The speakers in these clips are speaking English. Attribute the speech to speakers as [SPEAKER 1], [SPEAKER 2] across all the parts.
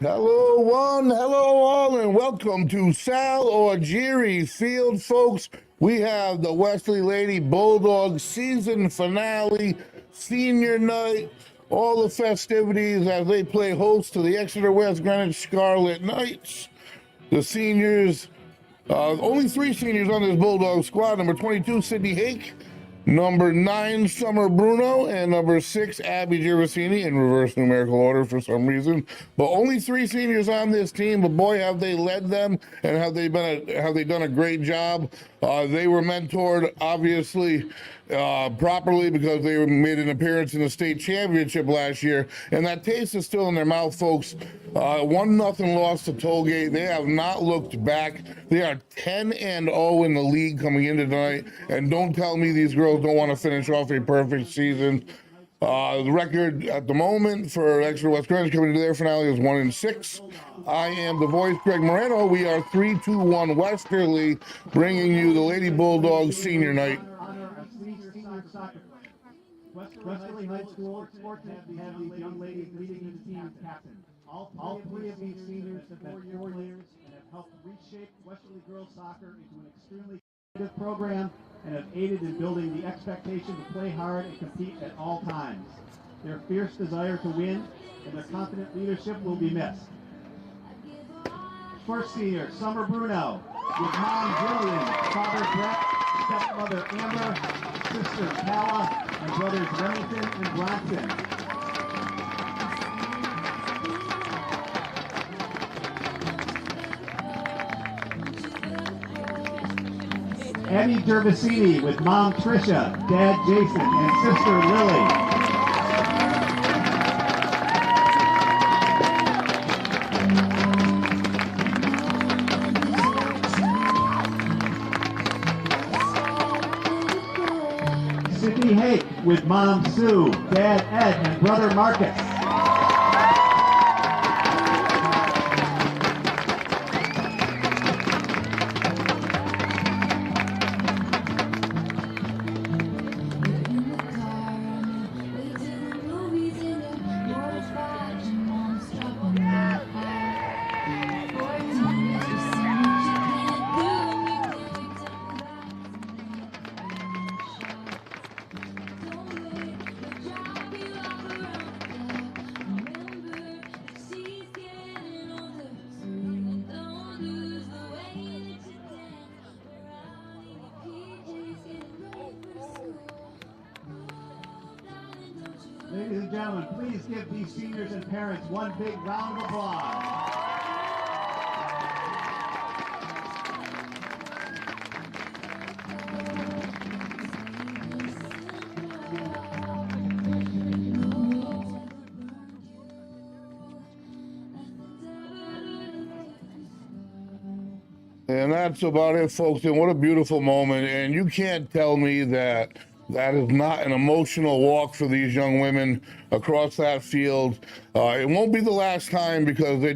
[SPEAKER 1] Hello, one, hello, all, and welcome to Sal or Jerry's Field, folks. We have the Westerly Bulldogs season finale, senior night, all the festivities as they play host to the Exeter-West Greenwich Scarlet Knights. The seniors, only three seniors on this Bulldog squad. Number 22, Sydney Hake. Number 9, Summer Bruno, and number 6, Abby Gervasini, in reverse numerical order for some reason. But only three seniors on this team, but boy, have they led them, and have they done a great job. They were mentored, obviously, properly, because they made an appearance in the state championship last year, and that taste is still in their mouth, folks. 1-0 loss to Tollgate. They have not looked back. They are 10-0 in the league coming into tonight, and don't tell me these girls don't want to finish off a perfect season. The record at the moment for Exeter-West Greenwich coming to their finale is 1-6. I am the voice, Greg Moreno. We are 3-2-1 Westerly, bringing you the Lady Bulldogs senior night.
[SPEAKER 2] Westerly High School is fortunate to have these young ladies leading the team as captains. All three of these seniors have been 4 years and have helped reshape Westerly girls soccer into an extremely competitive program and have aided in building the expectation to play hard and compete at all times. Their fierce desire to win and their confident leadership will be missed. First senior, Summer Bruno, with mom Jillian, father Brett, stepmother Amber, sister Pala, and brothers Remington and Bronson. Abby Gervasini with mom Tricia, dad Jason, and sister Lily. Sydney Hake with mom Sue, dad Ed, and brother Marcus. Ladies and gentlemen, please give these seniors and parents one big round of applause.
[SPEAKER 1] And that's about it, folks. And what a beautiful moment. And you can't tell me that that is not an emotional walk for these young women across that field. It won't be the last time, because they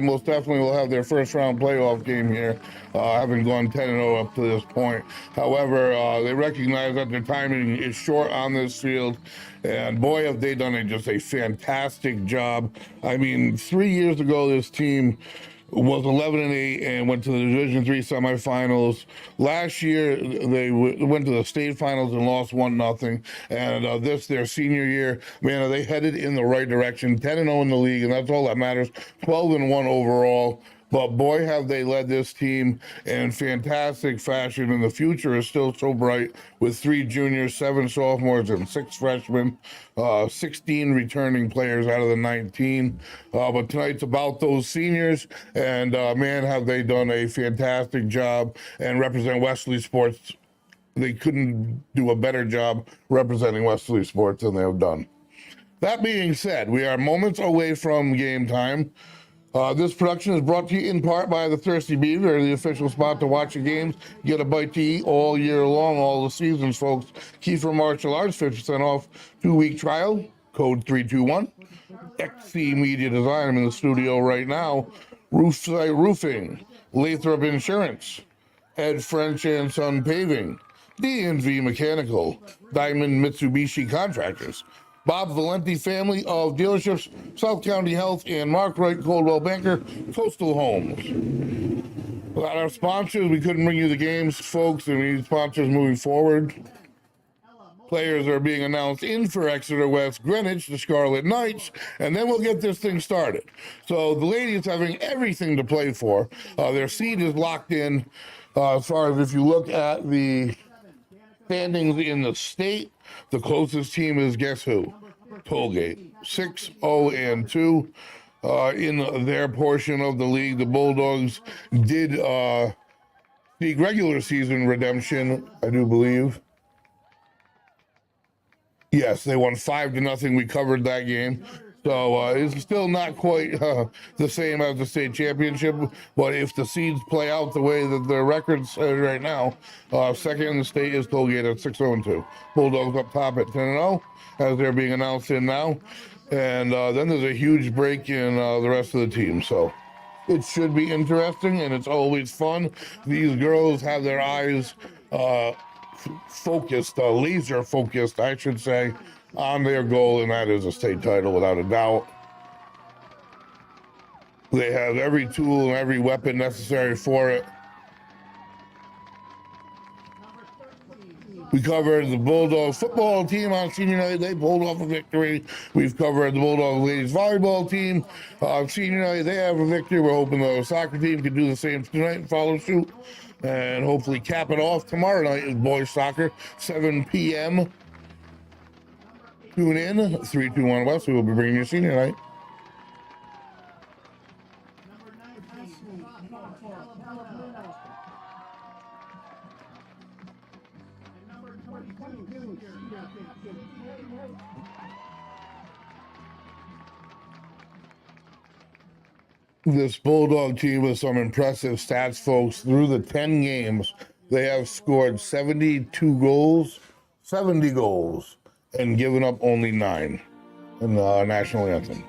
[SPEAKER 1] most definitely will have their first round playoff game here, having gone 10-0 up to this point. However, they recognize that their timing is short on this field. And boy, have they done just a fantastic job. I mean, 3 years ago, this team was 11-8 and went to the Division III semifinals. Last year, they went to the state finals and lost 1-0. And this, their senior year, man, they headed in the right direction. 10-0 in the league, and that's all that matters. 12-1 overall. But boy, have they led this team in fantastic fashion, and the future is still so bright with 3 juniors, 7 sophomores, and 6 freshmen, 16 returning players out of the 19. But tonight's about those seniors, and man, have they done a fantastic job and represent Westerly sports. They couldn't do a better job representing Westerly sports than they have done. That being said, we are moments away from game time. This production is brought to you in part by the Thirsty Beaver, the official spot to watch the games, get a bite to eat all year long, all the seasons, folks. Kiefer Martial Arts, 50% off 2-week trial, code 321. XC Media Design, I'm in the studio right now. Roofside Roofing, Lathrop Insurance, Ed French and Son Paving, D&V Mechanical, Diamond Mitsubishi Contractors, Bob Valenti family of dealerships, South County Health, and Mark Wright Coldwell Banker, Coastal Homes. Without our sponsors, we couldn't bring you the games, folks, and we need sponsors moving forward. Players are being announced in for Exeter-West, Greenwich, the Scarlet Knights, and then we'll get this thing started. So the ladies having everything to play for. Their seed is locked in. As far as if you look at the standings in the state, the closest team is, guess who? Tollgate, 6-0-2. In their portion of the league, the Bulldogs did seek regular season redemption, I do believe. Yes, they won 5-0. We covered that game. So it's still not quite the same as the state championship. But if the seeds play out the way that their records say right now, second in the state is Tollgate at 6-0-2. Bulldogs up top at 10-0, as they're being announced in now. And then there's a huge break in the rest of the team. So it should be interesting, and it's always fun. These girls have their eyes focused, laser focused, I should say, on their goal, and that is a state title without a doubt. They have every tool and every weapon necessary for it. We covered the Bulldogs football team on senior night. They pulled off a victory. We've covered the Bulldogs ladies volleyball team on senior night. They have a victory. We're hoping the soccer team can do the same tonight and follow suit, and hopefully cap it off tomorrow night with boys soccer, 7 p.m. Tune in, 321 West. We will be bringing you senior night. This Bulldog team with some impressive stats, folks. Through the 10 games, they have scored 72 goals, 70 goals, and given up only 9 in the national anthem.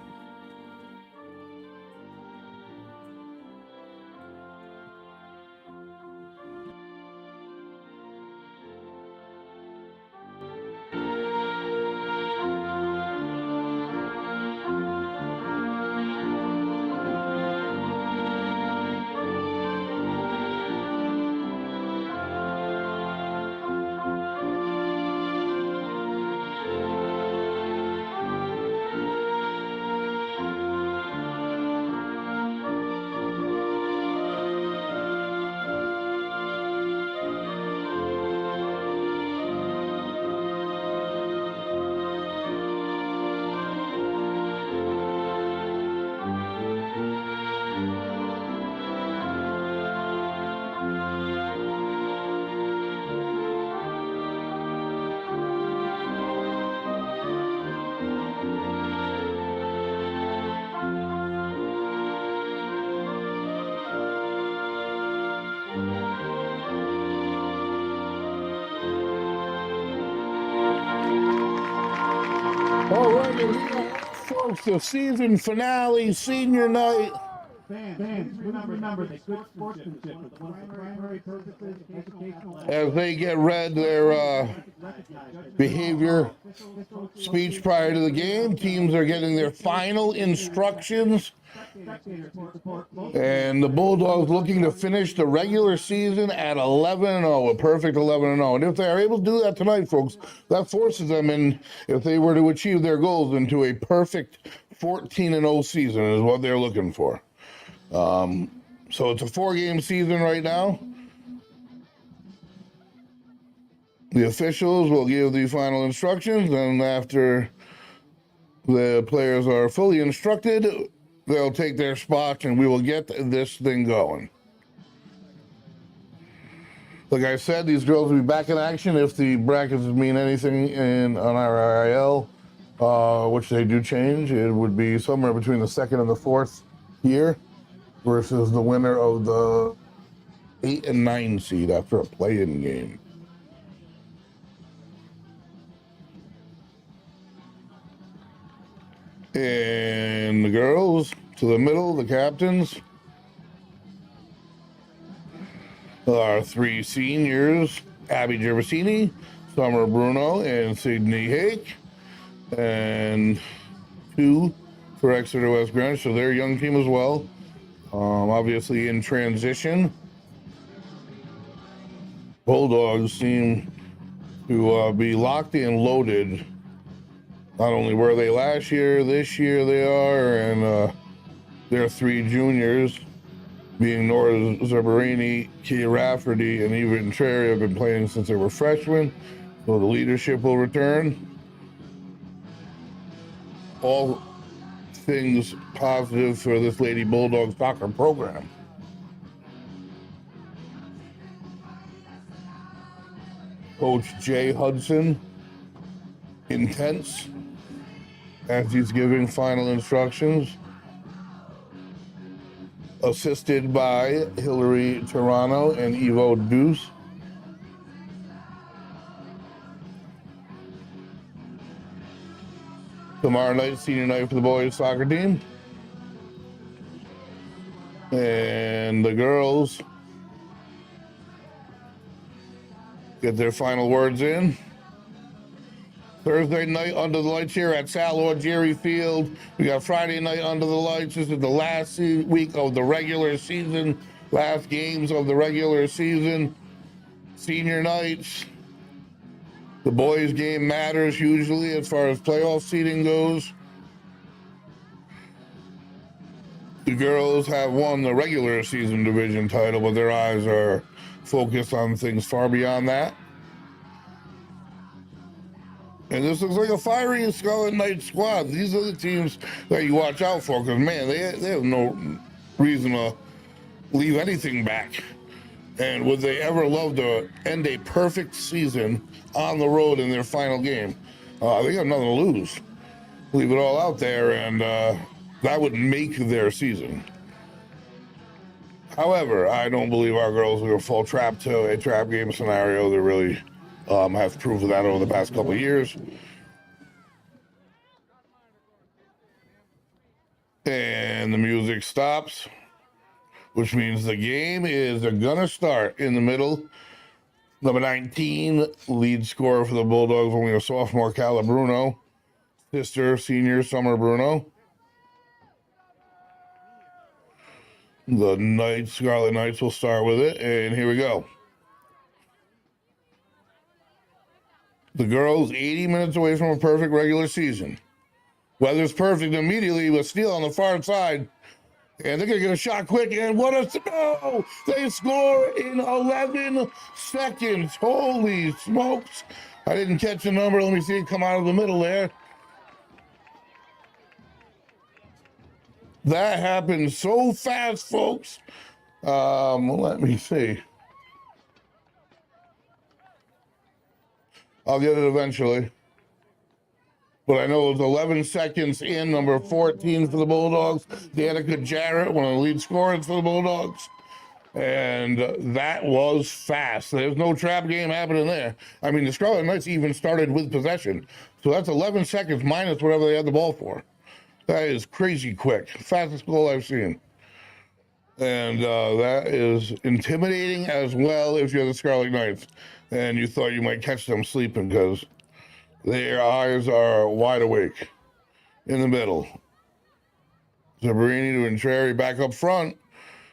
[SPEAKER 1] All right, folks, the season finale, senior night.
[SPEAKER 2] Fans, remember that good sportsmanship is one of the primary purposes of educational
[SPEAKER 1] As they get read their behavior speech prior to the game, teams are getting their final instructions. And the Bulldogs looking to finish the regular season at 11-0, a perfect 11-0. And if they are able to do that tonight, folks, that forces them in, if they were to achieve their goals, into a perfect 14-0 season is what they're looking for. So it's a 4-game season right now. The officials will give the final instructions, and after the players are fully instructed, they'll take their spots, and we will get this thing going. Like I said, these girls will be back in action if the brackets mean anything on our IL, which they do change. It would be somewhere between the 2nd and the 4th year versus the winner of the 8 and 9 seed after a play-in game. And the girls to the middle, the captains, our 3 seniors, Abby Gervasini, Summer Bruno, and Sydney Hake. and 2 for Exeter-West Greenwich, so they're a young team as well. Obviously in transition. Bulldogs seem to be locked and loaded. Not only were they last year, this year they are, and their 3 juniors, being Nora Zabarini, Kia Rafferty, and Eva Entreri, have been playing since they were freshmen, so the leadership will return. All things positive for this Lady Bulldog soccer program. Coach Jay Hudson, intense as he's giving final instructions, assisted by Hillary Tirano and Evo Deuce. Tomorrow night, senior night for the boys soccer team. And the girls get their final words in. Thursday night under the lights here at Sal or Jerry Field. We got Friday night under the lights. This is the last week of the regular season, last games of the regular season. Senior nights. The boys' game matters hugely as far as playoff seeding goes. The girls have won the regular season division title, but their eyes are focused on things far beyond that. And this looks like a fiery Scarlet Knight squad. These are the teams that you watch out for, because, man, they have no reason to leave anything back. And would they ever love to end a perfect season on the road in their final game? They got nothing to lose. Leave it all out there, and that would make their season. However, I don't believe our girls are going to fall trap to a trap game scenario. They really have proven that over the past couple of years. And the music stops, which means the game is gonna start in the middle. Number 19, lead scorer for the Bulldogs, only a sophomore, Cala Bruno. Sister, senior, Summer Bruno. The Knights, Scarlet Knights, will start with it, and here we go. The girls 80 minutes away from a perfect regular season. Weather's perfect immediately with Steele on the far side. And they're going to get a shot quick, and what a... Oh! They score in 11 seconds. Holy smokes. I didn't catch the number. Let me see it come out of the middle there. That happened so fast, folks. Let me see. I'll get it eventually. But I know it was 11 seconds in, number 14 for the Bulldogs, Danica Jarrett, one of the lead scorers for the Bulldogs. And that was fast. There's no trap game happening there. I mean, the Scarlet Knights even started with possession. So that's 11 seconds minus whatever they had the ball for. That is crazy quick. Fastest goal I've seen. And that is intimidating as well if you're the Scarlet Knights and you thought you might catch them sleeping, because their eyes are wide awake. In the middle, Zabarini to Entreri back up front,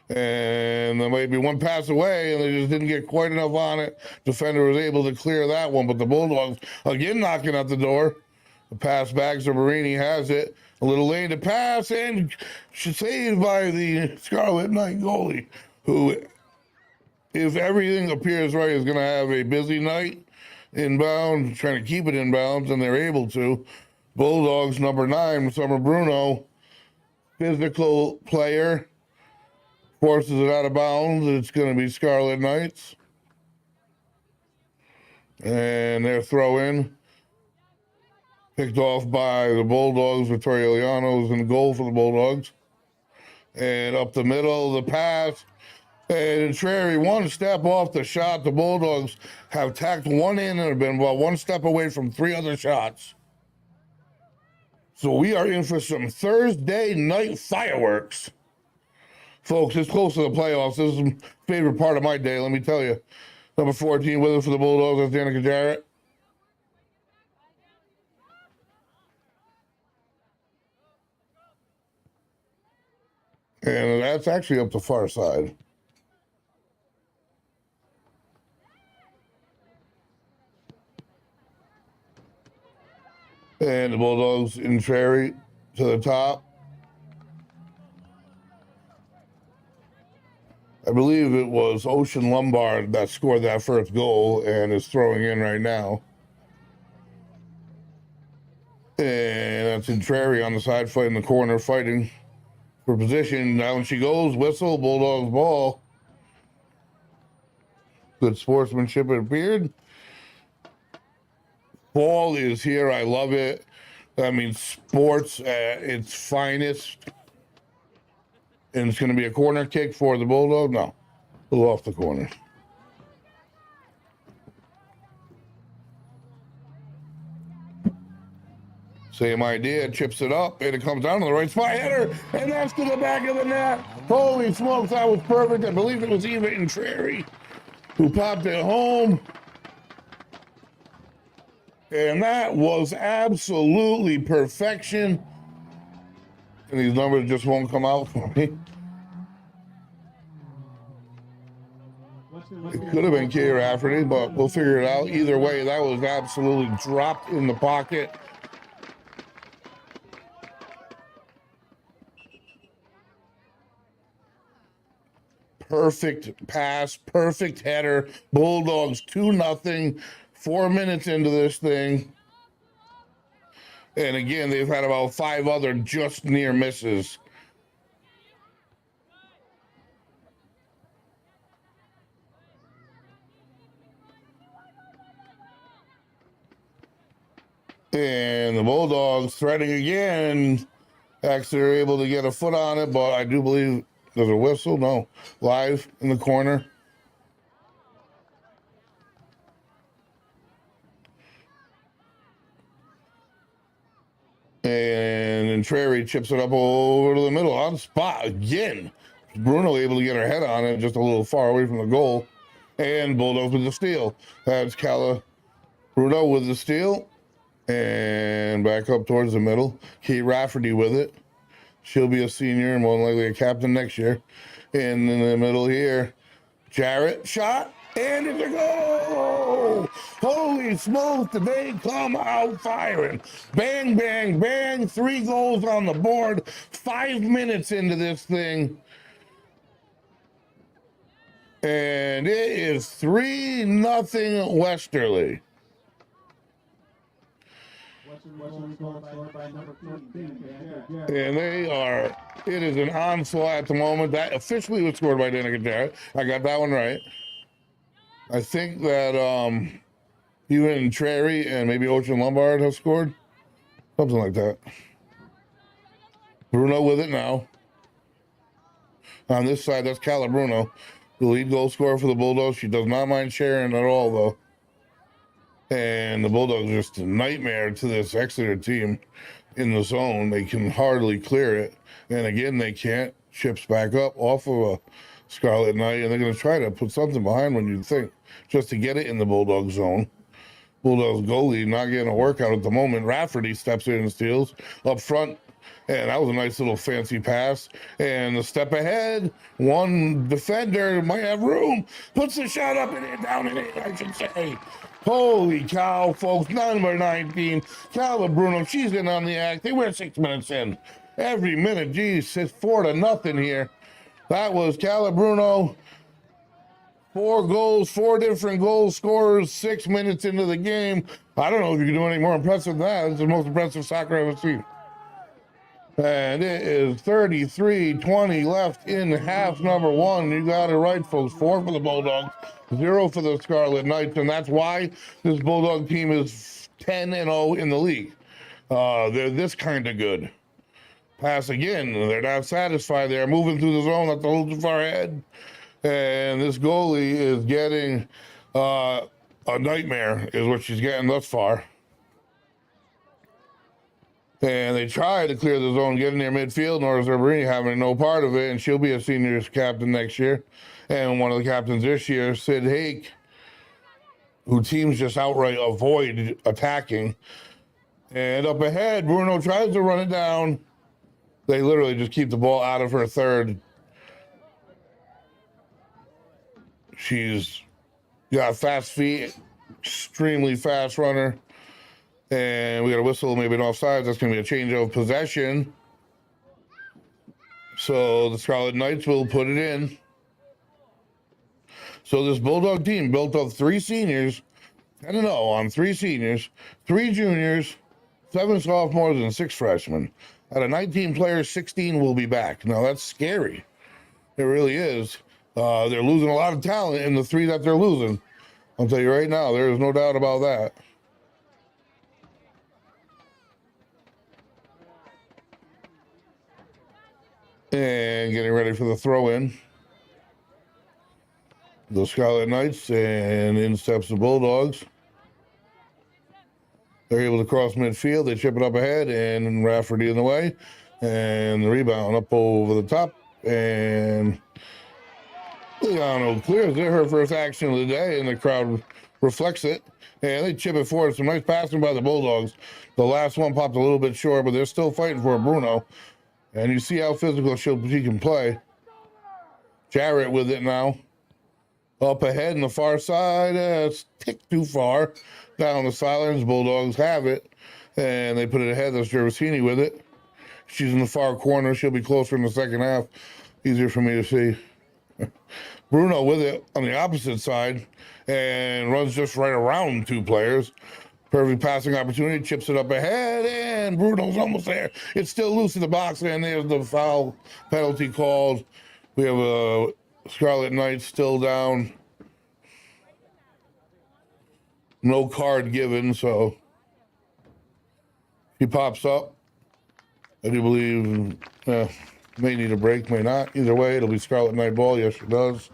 [SPEAKER 1] and there might be one pass away, and they just didn't get quite enough on it. Defender was able to clear that one, but the Bulldogs again knocking at the door. The pass back, Zabarini has it. A little lane to pass, and saved by the Scarlet Knight goalie, who, if everything appears right, is going to have a busy night inbound, trying to keep it inbounds, and they're able to. Bulldogs number 9, Summer Bruno, physical player, forces it out of bounds. It's going to be Scarlet Knights. And their throw in, picked off by the Bulldogs. Victoria Liano's in the goal for the Bulldogs. And up the middle, the pass. And Entreri, one step off the shot. The Bulldogs have tacked one in and have been about one step away from 3 other shots. So we are in for some Thursday night fireworks. Folks, it's close to the playoffs. This is my favorite part of my day, let me tell you. Number 14 with it for the Bulldogs, that's Danica Jarrett. And that's actually up the far side. And the Bulldogs in Cherry to the top. I believe it was Ocean Lombard that scored that first goal and is throwing in right now. And that's in Cherry on the side, fighting the corner, fighting for position. Down she goes, whistle, Bulldogs ball. Good sportsmanship, it appeared. Ball is here. I love it. I mean, sports at its finest. And it's going to be a corner kick for the Bulldog. No, a little off the corner. Same idea. Chips it up, and it comes down to the right spot. Header, and that's to the back of the net. Holy smokes, that was perfect. I believe it was Eva Intreri who popped it home. And that was absolutely perfection. And these numbers just won't come out for me. It could have been Kay Rafferty, but we'll figure it out. Either way, that was absolutely dropped in the pocket. Perfect pass, perfect header. Bulldogs 2-0, 4 minutes into this thing. And again, they've had about 5 other just near misses. And the Bulldogs threading again. Exeter able to get a foot on it, but I do believe there's a whistle. No, live in the corner. And Trary chips it up over to the middle on spot again. Bruno able to get her head on it, just a little far away from the goal. And Bulldogs with the steal. That's Cala Bruno with the steal. And back up towards the middle. Kate Rafferty with it. She'll be a senior and more than likely a captain next year. And in the middle here, Jarrett shot. And it's a goal! Holy smokes, did they come out firing? Bang, bang, bang. 3 goals on the board. 5 minutes into this thing. And it is 3-0 Westerly. And they are, it is an onslaught at the moment. That officially was scored by Danica Jarrett. I got that one right. I think that even Trary and maybe Ocean Lombard have scored. Something like that. Bruno with it now. On this side, that's Cala Bruno, the lead goal scorer for the Bulldogs. She does not mind sharing at all, though. And the Bulldogs are just a nightmare to this Exeter team in the zone. They can hardly clear it. And again, they can't. Chips back up off of a Scarlet Knight, and they're going to try to put something behind when you think, just to get it in the Bulldog zone. Bulldogs goalie not getting a workout at the moment. Rafferty steps in and steals up front. And that was a nice little fancy pass. And a step ahead, one defender might have room. Puts the shot up and in, down and in, I should say. Holy cow, folks. Number 19, Cala Bruno. She's in on the act. They were 6 minutes in. Every minute, geez, it's 4-0 here. That was Cala Bruno. 4 goals, 4 different goal scorers, 6 minutes into the game. I don't know if you can do any more impressive than that. It's the most impressive soccer I've ever seen. And it is 33-20 left in half number 1. You got it right, folks. 4 for the Bulldogs, 0 for the Scarlet Knights. And that's why this Bulldog team is 10-0 in the league. They're this kind of good. Pass again. They're not satisfied. They're moving through the zone. That's a little too far ahead. And this goalie is getting a nightmare, is what she's getting thus far. And they try to clear the zone, get in their midfield. Nora Zerberini having no part of it, and she'll be a seniors captain next year. And one of the captains this year, Sid Hake, who teams just outright avoid attacking. And up ahead, Bruno tries to run it down. They literally just keep the ball out of her third. She's got fast feet, extremely fast runner. And we got a whistle, maybe an offside. That's going to be a change of possession. So the Scarlet Knights will put it in. So this Bulldog team built of 3 seniors, 10-0 on 3 seniors, 3 juniors, 7 sophomores, and 6 freshmen. Out of 19 players, 16 will be back. Now that's scary. It really is. They're losing a lot of talent in the 3 that they're losing. I'll tell you right now, there is no doubt about that. And getting ready for the throw-in. The Scarlet Knights, and in steps the Bulldogs. They're able to cross midfield. They chip it up ahead, and Rafferty in the way. And the rebound up over the top. And Liano clears it, her first action of the day, and the crowd reflects it. And they chip it forward. Some nice passing by the Bulldogs. The last one popped a little bit short, but they're still fighting for Bruno. And you see how physical she can play. Jarrett with it now. Up ahead in the far side. It's ticked too far. Down the sidelines. Bulldogs have it. And they put it ahead. That's Gervasini with it. She's in the far corner. She'll be closer in the second half. Easier for me to see. Bruno with it on the opposite side. And runs just right around 2 players. Perfect passing opportunity, chips it up ahead, and Bruno's almost there. It's still loose in the box, and there's the foul penalty called. We have a Scarlet Knight still down. No card given, so he pops up. I do believe may need a break, may not. Either way, it'll be Scarlet Knight ball. Yes, it does.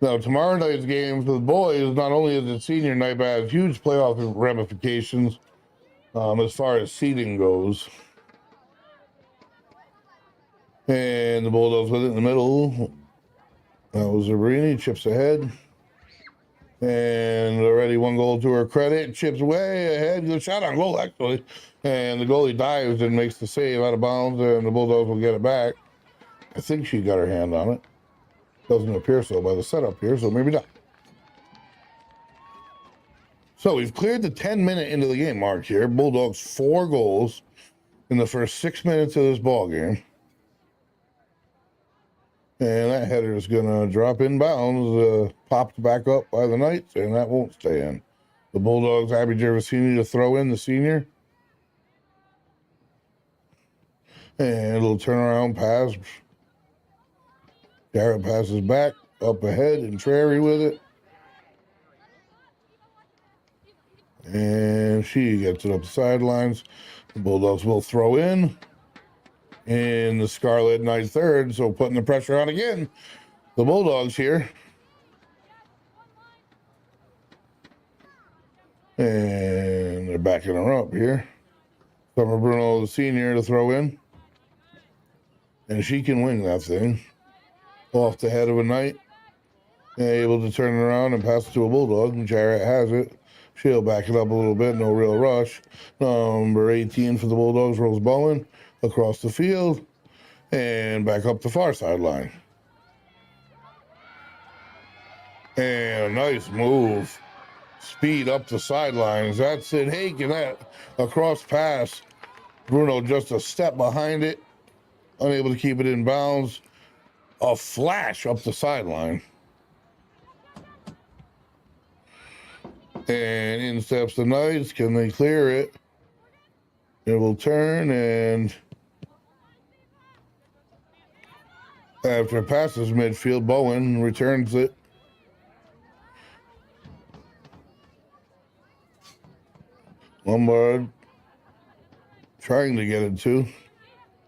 [SPEAKER 1] Now, tomorrow night's game for the boys, not only is it senior night, but it has huge playoff ramifications as far as seeding goes. And the Bulldogs with it in the middle. That was Zabrini, chips ahead. And already 1 goal to her credit. Chips way ahead. Good shot on goal, actually. And the goalie dives and makes the save out of bounds, and the Bulldogs will get it back. I think she got her hand on it. Doesn't appear so by the setup here, so maybe not. So we've cleared the 10-minute into the game mark here. Bulldogs 4 goals in the first 6 minutes of this ball game. And that header is going to drop in bounds, popped back up by the Knights, and that won't stay in. The Bulldogs, Abby Gervasini to throw in, the senior. And a little turnaround pass. Jarrett passes back, up ahead, and Trary with it. And she gets it up the sidelines. The Bulldogs will throw in the Scarlet Knight third, so putting the pressure on again. The Bulldogs here. And they're backing her up here. Summer Bruno, the senior, to throw in. And she can wing that thing. Off the head of a Knight. And able to turn it around and pass it to a Bulldog. And Jarrett has it. She'll back it up a little bit. No real rush. Number 18 for the Bulldogs, Rose Bowen. Across the field. And back up the far sideline. And a nice move. Speed up the sidelines. That's it. Hake, and that across pass. Bruno just a step behind it. Unable to keep it in bounds. A flash up the sideline. And in steps the Knights. Can they clear it? It will turn, and after it passes midfield, Bowen returns it. Lombard trying to get it to.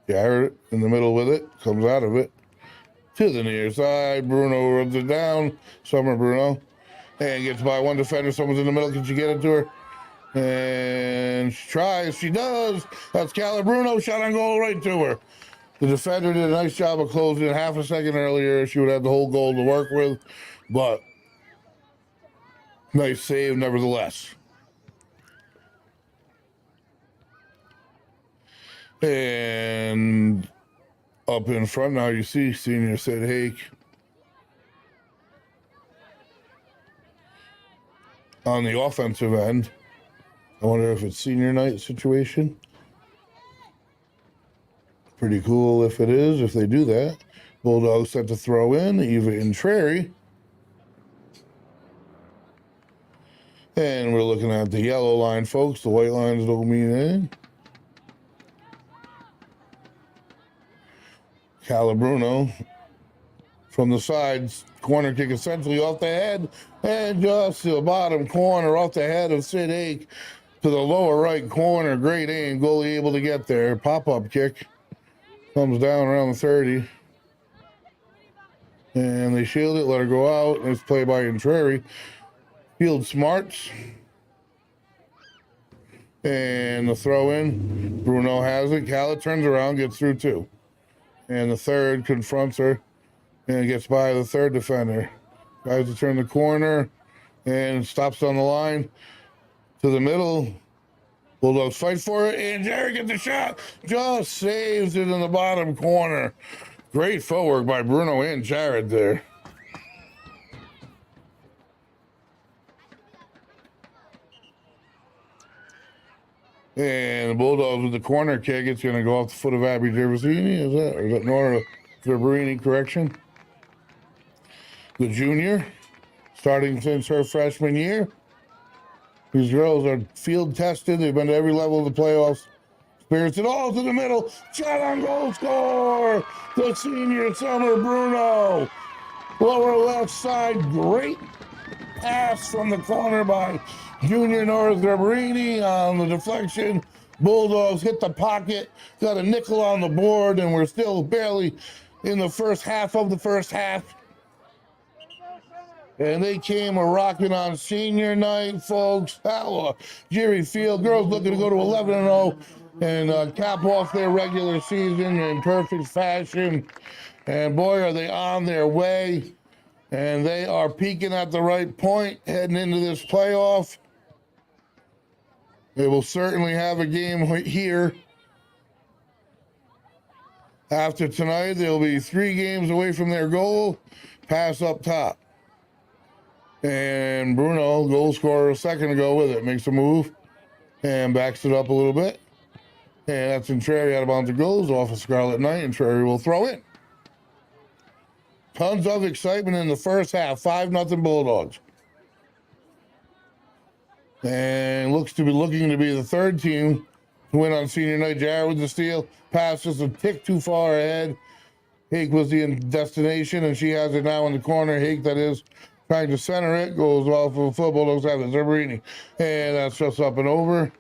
[SPEAKER 1] Garrett in the middle with it. Comes out of it. To the near side. Bruno rubs it down. Summer Bruno. And gets by 1 defender. Someone's in the middle. Can she get it to her? And she tries, she does. That's Cala Bruno, shot on goal right to her. The defender did a nice job of closing it. Half a second earlier, she would have the whole goal to work with, but nice save nevertheless. And up in front now, you see senior Sid Hake on the offensive end. I wonder if it's senior night situation. Pretty cool if it is, if they do that. Bulldogs set to throw in, Eva Intreri. And we're looking at the yellow line, folks. The white lines don't mean anything. Cala Bruno from the sides, corner kick essentially off the head, and just to the bottom corner off the head of Sid Hake to the lower right corner. Great aim, goalie able to get there. Pop-up kick comes down around the 30. And they shield it, let her go out. Nice play by Intreri. Field smarts. And the throw in. Bruno has it. Cala turns around, gets through too. And the third confronts her and gets by the third defender. Tries to turn the corner and stops on the line to the middle. Bulldogs fight for it, and Jared gets the shot. Just saves it in the bottom corner. Great footwork by Bruno and Jared there. And the Bulldogs with the corner kick. It's going to go off the foot of Abby Gervasini. Is that Nora Zerberini, correction? The junior, starting since her freshman year. These girls are field tested. They've been to every level of the playoffs. Spirits it all to the middle. Shot on goal, score! The senior Summer Bruno. Lower left side, great pass from the corner by junior Nora Zerberini on the deflection. Bulldogs hit the pocket, got a nickel on the board, and we're still barely in the first half of the first half. And they came a rocking on senior night, folks. Jerry Field, girls looking to go to 11-0 and cap off their regular season in perfect fashion. And boy, are they on their way. And they are peaking at the right point heading into this playoff. They will certainly have a game here. After tonight, they'll be 3 games away from their goal. Pass up top. And Bruno, goal scorer a second ago with it, makes a move and backs it up a little bit. And that's Intreri out of bounds. It goes off of Scarlet Knight. Intreri will throw in. Tons of excitement in the first half. 5-0 Bulldogs. And looking to be the third team to win on senior night. Jared with the steal. Pass just a tick too far ahead. Hake was the destination, and she has it now in the corner. Hake, that is, trying to center it, goes off of a foot. Bulldogs have it. Zerberini. And that's just up and over.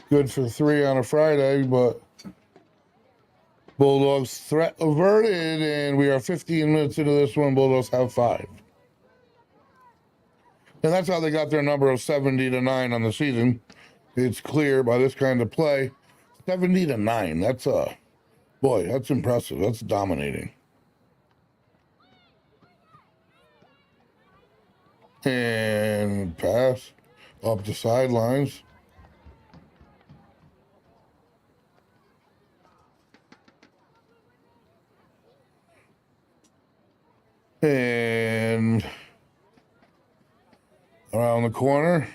[SPEAKER 1] Good for 3 on a Friday, but Bulldogs threat averted, and we are 15 minutes into this one. Bulldogs have 5. And that's how they got their number of 70-9 on the season. It's clear by this kind of play. 70-9. That's boy, that's impressive. That's dominating. And pass up the sidelines. And around the corner.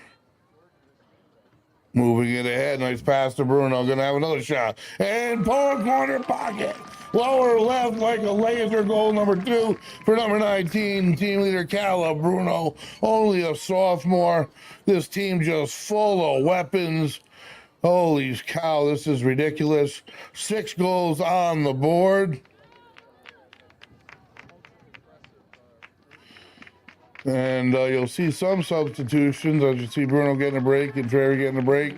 [SPEAKER 1] Moving it ahead. Nice pass to Bruno. Gonna have another shot. And poor corner pocket. Lower left like a laser. Goal number 2 for number 19. Team leader Cala Bruno. Only a sophomore. This team just full of weapons. Holy cow, this is ridiculous. 6 goals on the board. And you'll see some substitutions as you see Bruno getting a break and Trey getting a break.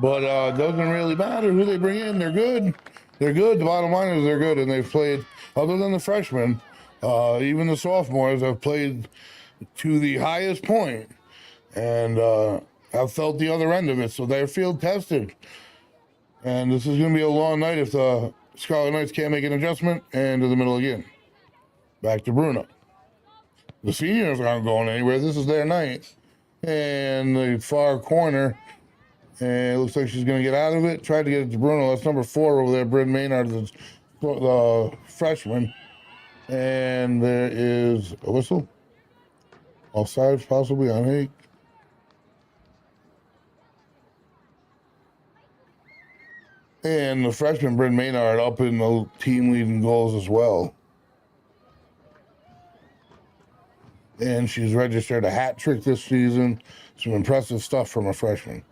[SPEAKER 1] But doesn't really matter who they bring in. They're good. They're good. The bottom line is they're good. And they've played, other than the freshmen, even the sophomores have played to the highest point. and have felt the other end of it. So they're field tested. And this is going to be a long night if the Scarlet Knights can't make an adjustment. And to the middle again. Back to Bruno. The seniors aren't going anywhere. This is their night. And the far corner. And it looks like she's going to get out of it. Tried to get it to Bruno. That's number 4 over there. Bryn Maynard, the freshman. And there is a whistle. Offsides possibly on Hake. And the freshman, Bryn Maynard, up in the team leading goals as well. And she's registered a hat trick this season. Some impressive stuff from a freshman.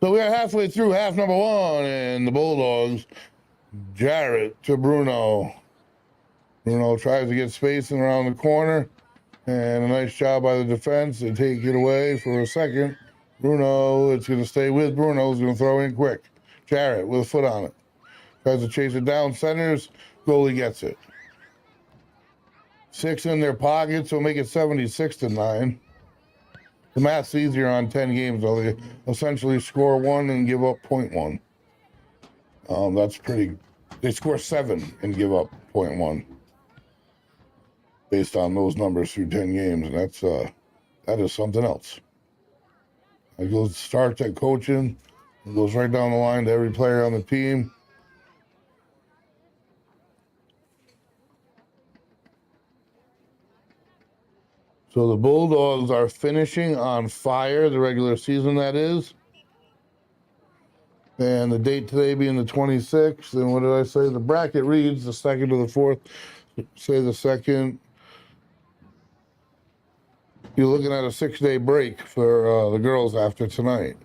[SPEAKER 1] So we are halfway through half number 1, and the Bulldogs, Jarrett to Bruno. Bruno tries to get spacing around the corner, and a nice job by the defense to take it away for a second. Bruno, it's going to stay with Bruno. He's going to throw in quick. Jarrett with a foot on it. Tries to chase it down centers. Goalie gets it. 6 in their pocket, so make it 76-9. The math's easier on 10 games, though. They essentially score 1 and give up 0.1. That's pretty. They score 7 and give up 0.1. Based on those numbers through 10 games, and that is something else. It goes starts at coaching, it goes right down the line to every player on the team. So the Bulldogs are finishing on fire, the regular season that is. And the date today being the 26th. And what did I say? The bracket reads the 2nd to the 4th. Say the 2nd. You're looking at a 6-day break for the girls after tonight.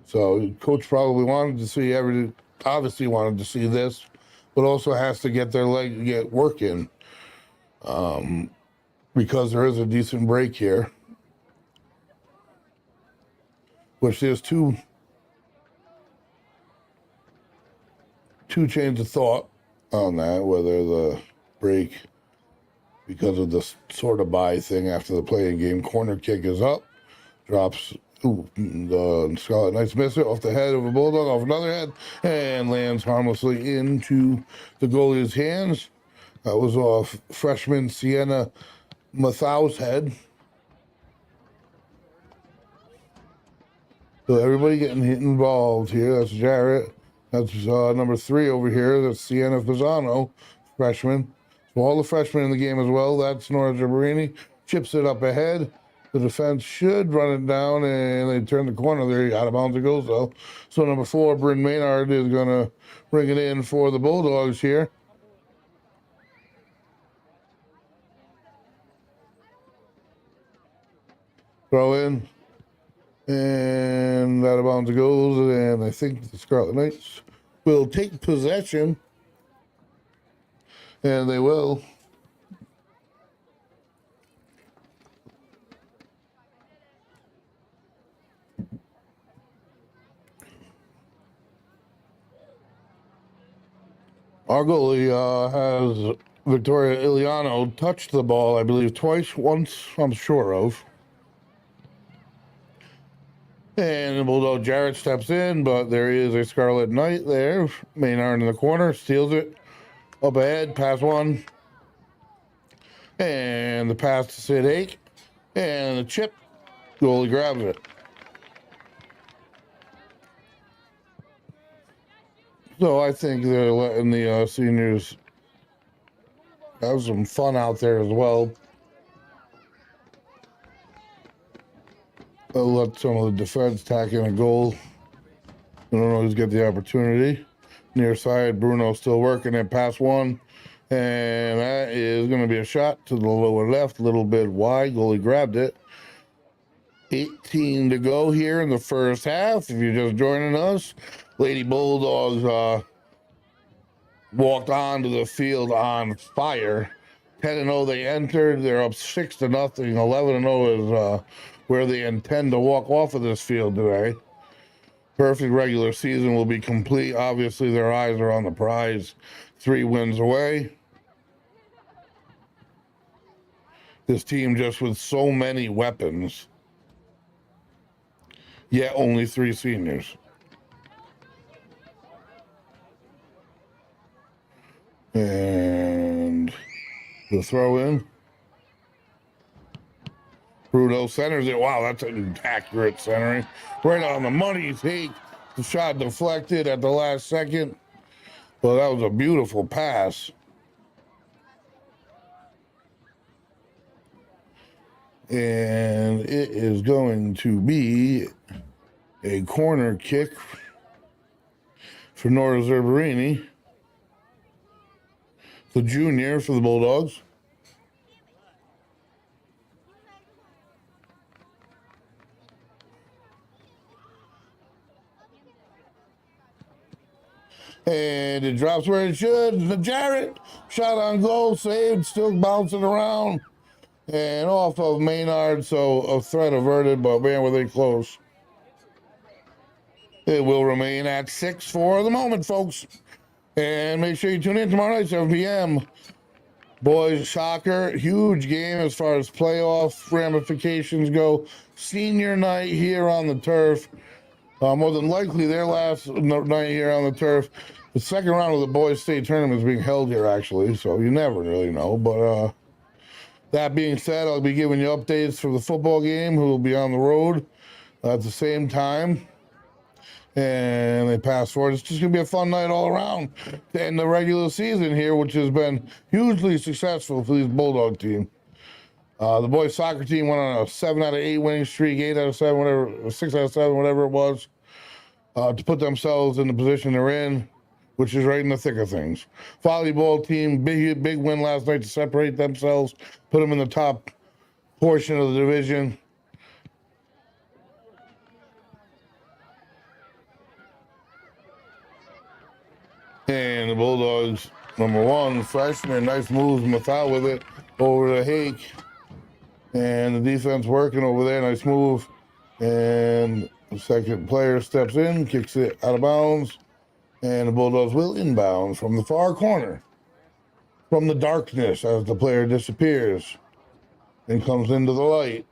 [SPEAKER 1] So coach probably wanted to see obviously wanted to see this, but also has to get get work in. Because there is a decent break here. Which there's two chains of thought on that, whether the break, because of the sort of bye thing after the playing game, corner kick is up, drops, the Scarlet Knights miss it off the head of a Bulldog, off another head, and lands harmlessly into the goalie's hands. That was off freshman Sienna Mathau's head. So everybody getting involved here. That's Jarrett. That's number 3 over here. That's Sienna Fasano, freshman. So all the freshmen in the game as well. That's Nora Jabarini. Chips it up ahead. The defense should run it down, and they turn the corner. They're out of bounds it goes, though. So number 4, Bryn Maynard, is going to bring it in for the Bulldogs here. Throw in. And out of bounds it goes, and I think the Scarlet Knights will take possession. And they will. Our goalie has Victoria Iliano touched the ball, I believe, twice. Once, I'm sure of. And the Bulldog Jarrett steps in, but there is a Scarlet Knight there. Maynard in the corner, steals it. Up ahead, pass 1. And the pass to Sid Hake. And the chip, goalie grabs it. So I think they're letting the seniors have some fun out there as well. They'll let some of the defense tack in a goal. I don't always get the opportunity. Near side, Bruno still working at pass 1. And that is going to be a shot to the lower left, a little bit wide. Goalie grabbed it. 18 to go here in the first half. If you're just joining us, Lady Bulldogs walked onto the field on fire. 10-0 they entered. They're up 6-0. 11-0 is where they intend to walk off of this field today. Perfect regular season will be complete. Obviously, their eyes are on the prize. 3 wins away. This team just with so many weapons, yet only 3 seniors. And the throw in. Bruno centers it. Wow, that's an accurate centering. Right on the money. Take the shot deflected at the last second. Well, that was a beautiful pass. And it is going to be a corner kick for Nora Zerberini, the junior for the Bulldogs. And it drops where it should. Jarrett, shot on goal, saved, still bouncing around. And off of Maynard, so a threat averted, but man, were they close. It will remain at 6 for the moment, folks. And make sure you tune in tomorrow night, 7 p.m. Boys soccer, huge game as far as playoff ramifications go. Senior night here on the turf. More than likely their last night here on the turf. The second round of the boys state tournament is being held here, actually, so you never really know. But that being said, I'll be giving you updates for the football game, who will be on the road at the same time. And they pass forward. It's just going to be a fun night all around to end the regular season here, which has been hugely successful for these Bulldog team. The boys soccer team went on a 7 out of 8 winning streak, 8 out of 7, whatever, 6 out of 7, whatever it was, to put themselves in the position they're in, which is right in the thick of things. Volleyball team, big win last night to separate themselves, put them in the top portion of the division. And the Bulldogs, number 1, freshman, nice moves, Mathau with it, over to Hake. And the defense working over there, nice move. And the second player steps in, kicks it out of bounds. And the Bulldogs will inbound from the far corner, from the darkness as the player disappears and comes into the light.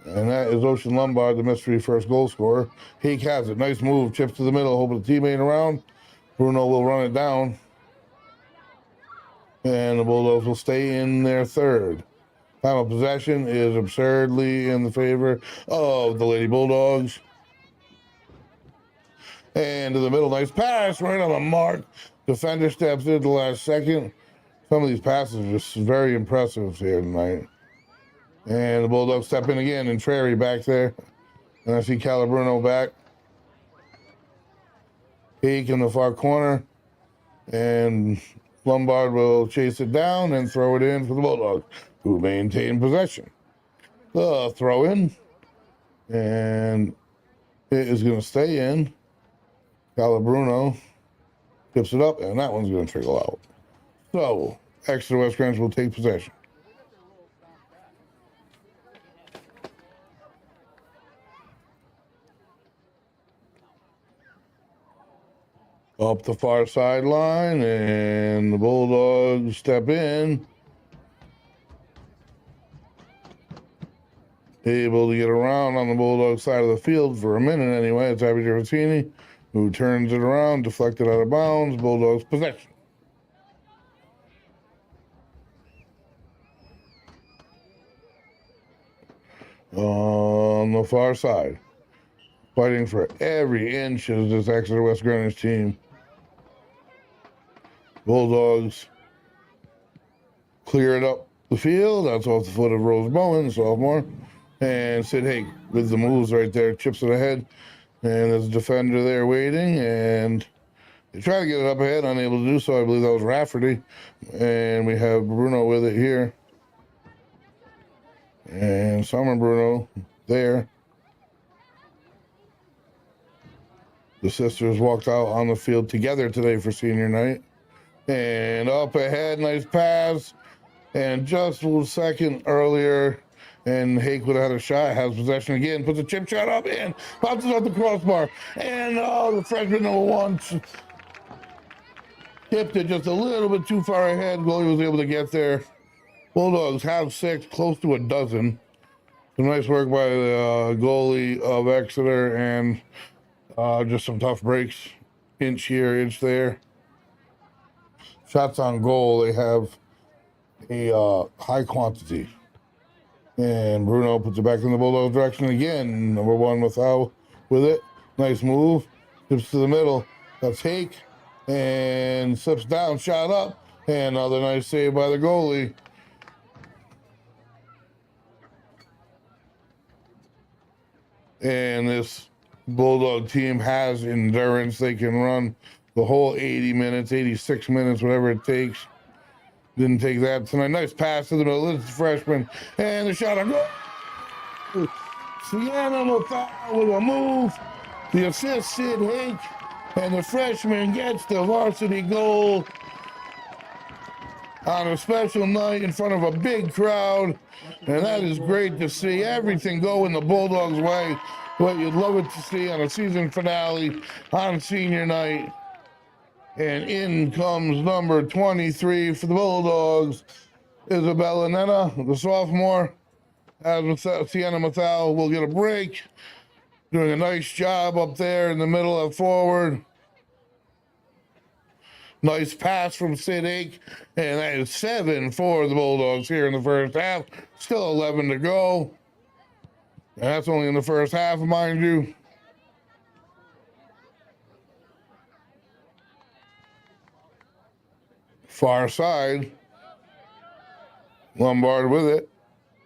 [SPEAKER 1] And that is Ocean Lombard, the mystery first goal scorer. Hake has it. Nice move. Chips to the middle. Hoping the teammate around. Bruno will run it down. And the Bulldogs will stay in their third. Time of possession is absurdly in the favor of the Lady Bulldogs. And to the middle. Nice pass right on the mark. Defender steps in at the last second. Some of these passes are just very impressive here tonight. And the Bulldogs step in again, and Trary back there. And I see Calabruno back. Hake in the far corner. And Lombard will chase it down and throw it in for the Bulldogs, who maintain possession. The throw in. And it is going to stay in. Calabruno tips it up, and that one's going to trickle out. So, Exeter-West Greenwich will take possession. Up the far sideline, and the Bulldogs step in. Able to get around on the Bulldog side of the field for a minute anyway. It's Abby Gervatini, who turns it around, deflected out of bounds. Bulldogs possession. On the far side, fighting for every inch is this Exeter-West Greenwich team. Bulldogs clear it up the field. That's off the foot of Rose Bowen, sophomore. And Sid Hake with the moves right there, chips it ahead. And there's a defender there waiting. And they try to get it up ahead, unable to do so. I believe that was Rafferty. And we have Bruno with it here. And Summer Bruno there. The sisters walked out on the field together today for senior night. And up ahead, nice pass. And just a second earlier, and Hake would have had a shot, has possession again, puts a chip shot up and bounces off the crossbar. And the freshman number 1 tipped it just a little bit too far ahead. Goalie was able to get there Bulldogs have 6, close to a dozen. Some nice work by the goalie of Exeter, and just some tough breaks. Inch here, inch there. Shots on goal, they have a high quantity. And Bruno puts it back in the Bulldogs direction again. Number 1 with it. Nice move. Tips to the middle. That's Hake. And slips down, shot up. And another nice save by the goalie. And this Bulldog team has endurance. They can run the whole 80 minutes, 86 minutes, whatever it takes. Didn't take that tonight. Nice pass to the middle. This is freshman. And the shot on goal. Sienna Mathau with a move. The assist, Sid Hake. And the freshman gets the varsity goal on a special night in front of a big crowd. And that is great to see. Everything go in the Bulldogs' way. What you'd love it to see on a season finale on senior night. And in comes number 23 for the Bulldogs, Isabella Nena, the sophomore. As Sienna Mathau will get a break. Doing a nice job up there in the middle of forward. Nice pass from Sid Hake. And that is 7 for the Bulldogs here in the first half. Still 11 to go. And that's only in the first half, mind you. Far side. Lombard with it.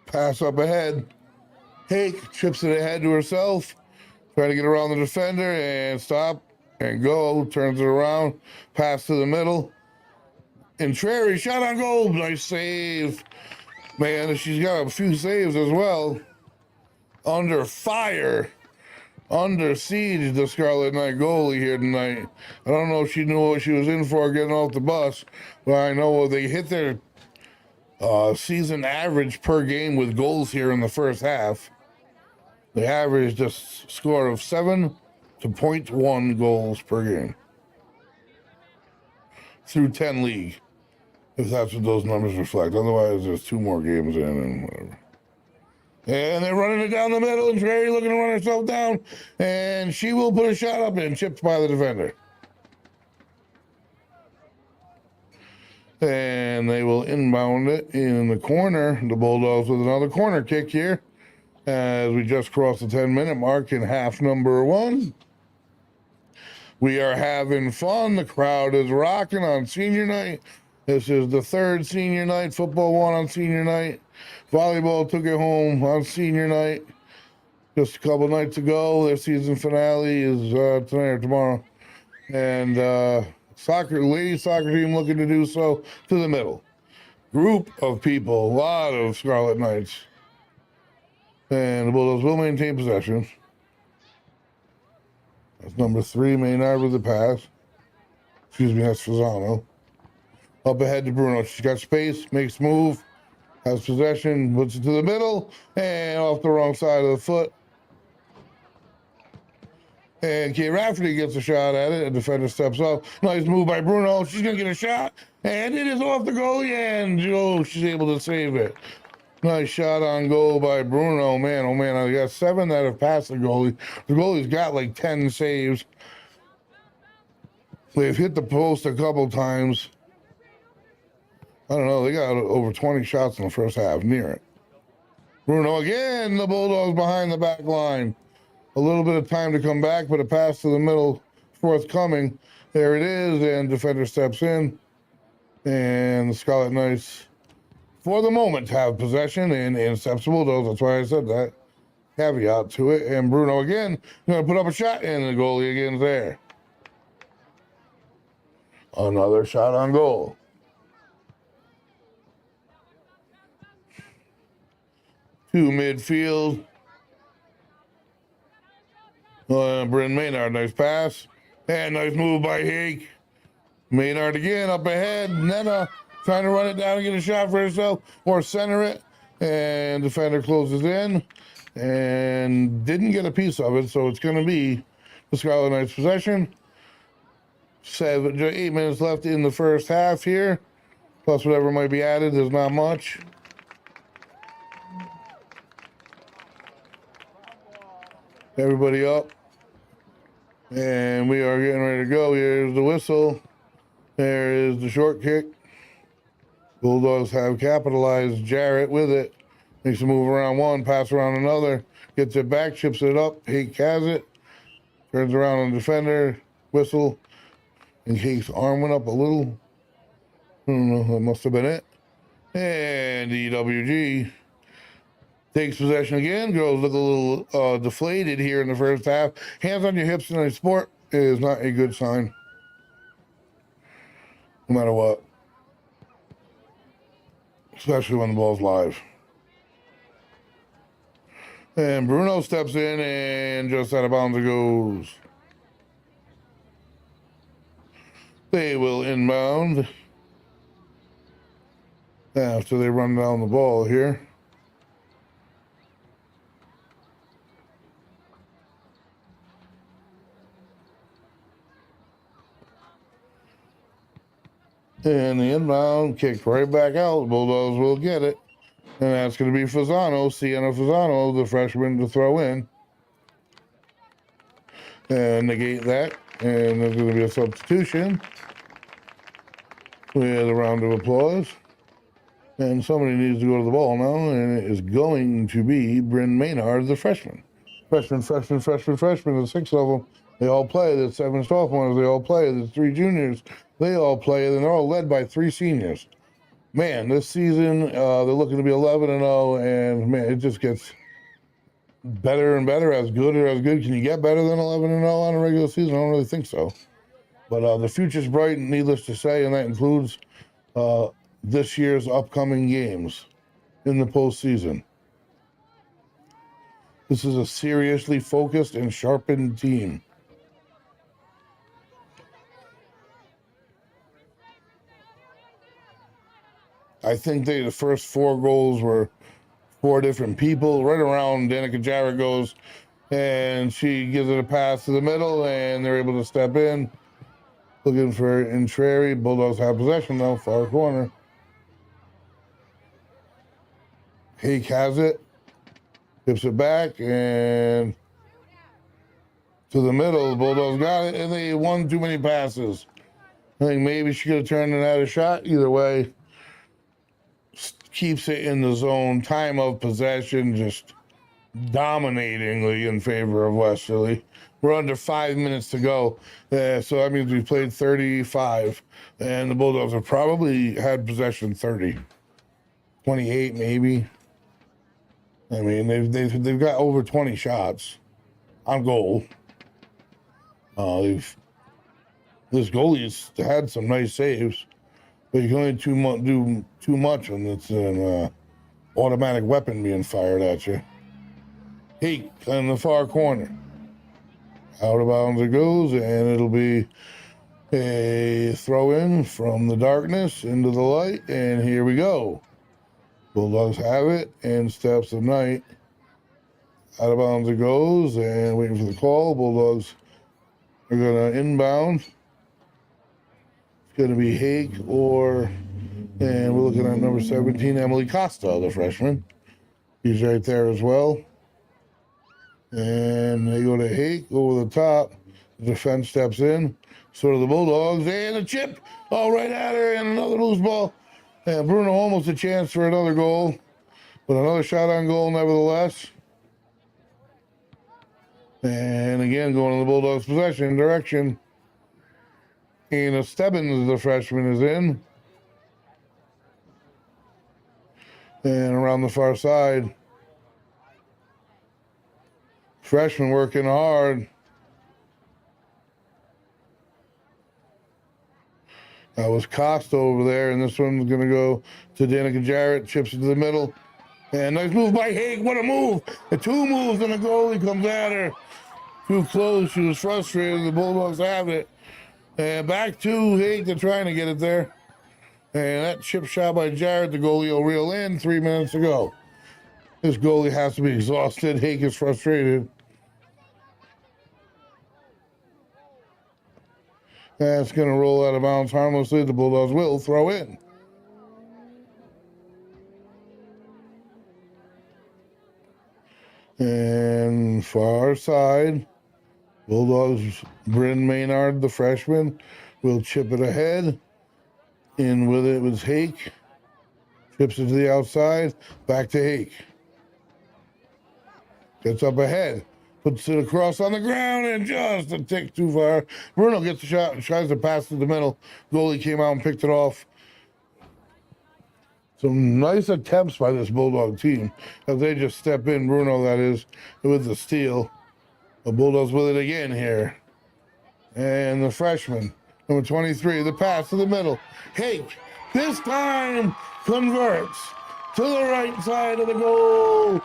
[SPEAKER 1] Pass up ahead. Hake chips it ahead to herself. Trying to get around the defender and stop and go. Turns it around. Pass to the middle. And Trary, shot on goal. Nice save. Man, she's got a few saves as well. Under fire. Under siege, the Scarlet Knight goalie here tonight. I don't know if she knew what she was in for getting off the bus, but I know they hit their season average per game with goals here in the first half. They averaged a score of 7 to 0.1 goals per game through 10 league, if that's what those numbers reflect. Otherwise, there's 2 more games in and whatever. And they're running it down the middle, and Trey looking to run herself down, and she will put a shot up and chipped by the defender. And they will inbound it in the corner. The Bulldogs with another corner kick here as we just crossed the 10-minute mark in half number 1. We are having fun. The crowd is rocking on senior night. This is the 3rd senior night. Football won on senior night. Volleyball took it home on senior night just a couple nights ago. Their season finale is tonight or tomorrow. And ladies soccer team looking to do so to the middle. Group of people, a lot of Scarlet Knights. And the Bulldogs will maintain possession. That's number 3, Maynard with the pass. Excuse me, that's Fasano. Up ahead to Bruno. She's got space, makes move, has possession, puts it to the middle, and off the wrong side of the foot. And Kay Rafferty gets a shot at it. A defender steps up. Nice move by Bruno. She's going to get a shot. And it is off the goalie, and she's able to save it. Nice shot on goal by Bruno. Man, oh man, I got 7 that have passed the goalie. The goalie's got like 10 saves. They've hit the post a couple times. I don't know. They got over 20 shots in the first half, near it. Bruno again. The Bulldogs behind the back line. A little bit of time to come back, but a pass to the middle forthcoming. There it is, and defender steps in. And the Scarlet Knights, for the moment, have possession and steps the Bulldogs. That's why I said that. Caveat to it. And Bruno again, going to put up a shot, and the goalie again's there. Another shot on goal. To midfield. Bryn Maynard, nice pass. And nice move by Hake. Maynard again, up ahead. Nena trying to run it down and get a shot for herself, or center it. And defender closes in. And didn't get a piece of it, so it's going to be the Scarlet Knights' possession. 8 minutes left in the first half here. Plus whatever might be added, there's not much. Everybody up. And we are getting ready to go. Here's the whistle. There is the short kick. Bulldogs have capitalized. Jarrett with it. Makes a move around one, pass around another. Gets it back, chips it up. Hake has it. Turns around on the defender. Whistle. And Hake's arm went up a little. I don't know. That must have been it. And the W.G. takes possession again. Girls look a little deflated here in the first half. Hands on your hips in a sport is not a good sign. No matter what. Especially when the ball's live. And Bruno steps in and just out of bounds it goes. They will inbound after they run down the ball here. And the inbound kicked right back out. The Bulldogs will get it. And that's going to be Fasano, Sienna Fasano, the freshman to throw in. And negate that. And there's going to be a substitution. With a round of applause. And somebody needs to go to the ball now. And it is going to be Bryn Maynard, the freshman. Freshman, the 6 of them. They all play. The 7 sophomores, they all play. The 3 juniors, they all play. And they're all led by 3 seniors. Man, this season, they're looking to be 11-0, and man, it just gets better and better. As good or as good can you get better than 11-0 on a regular season? I don't really think so. But the future's bright, needless to say, and that includes this year's upcoming games in the postseason. This is a seriously focused and sharpened team. I think the first 4 goals were 4 different people. Right around Danica Jarrett goes, and she gives it a pass to the middle, and they're able to step in. Looking for Intrari. Bulldogs have possession now, far corner. Hake has it. Tips it back, and to the middle. The Bulldogs got it, and they won too many passes. I think maybe she could have turned and had a shot. Either way, keeps it in the zone. Time of possession just dominatingly in favor of Westerly. We're under 5 minutes to go. So that means we played 35, and the Bulldogs have probably had possession 30. 28 maybe. I mean, they've got over 20 shots on goal. This goalie's had some nice saves, but you can only do too much when it's an automatic weapon being fired at you. Hake in the far corner. Out of bounds it goes, and it'll be a throw in from the darkness into the light, and here we go. Bulldogs have it, and steps of night. Out of bounds it goes, and waiting for the call. Bulldogs are going to inbound. It's going to be Hake and we're looking at number 17, Emily Costa, the freshman. He's right there as well. And they go to Hake over the top. The defense steps in. So do the Bulldogs. And a chip. Oh, right at her. And another loose ball. And Bruno almost a chance for another goal. But another shot on goal nevertheless. And again, going to the Bulldogs' possession direction. Anna Stebbins, the freshman, is in. And around the far side. Freshman working hard. That was Costa over there, and this one's going to go to Danica Jarrett. Chips it to the middle. And nice move by Hake. What a move. The 2 moves, and the goalie comes at her. Too close. She was frustrated. The Bulldogs have it. And back to Hake. They're trying to get it there. And that chip shot by Jarrett. The goalie will reel in. 3 minutes to go. This goalie has to be exhausted. Hake is frustrated. That's going to roll out of bounds harmlessly. The Bulldogs will throw in. And And far side, Bulldogs, Bryn Maynard, the freshman, will chip it ahead. In with it was Hake. Chips it to the outside, back to Hake. Gets up ahead, puts it across on the ground, and just a tick too far. Bruno gets the shot and tries to pass to the middle. Goalie came out and picked it off. Some nice attempts by this Bulldog team as they just step in. Bruno, that is, with the steal. The Bulldogs with it again here. And the freshman, number 23, the pass to the middle. Hake, this time, converts to the right side of the goal.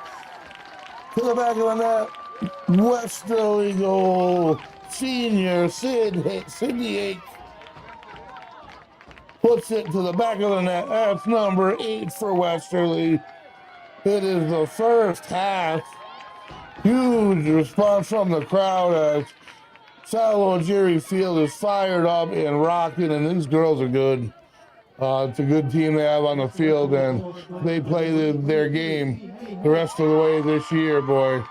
[SPEAKER 1] To the back of the net. Westerly goal. Senior Sidney Hake puts it to the back of the net. That's number 8 for Westerly. It is the first half. Huge response from the crowd as Exeter-W.G Field is fired up and rocking, and these girls are good. It's a good team they have on the field, and they play their game the rest of the way this year, boy.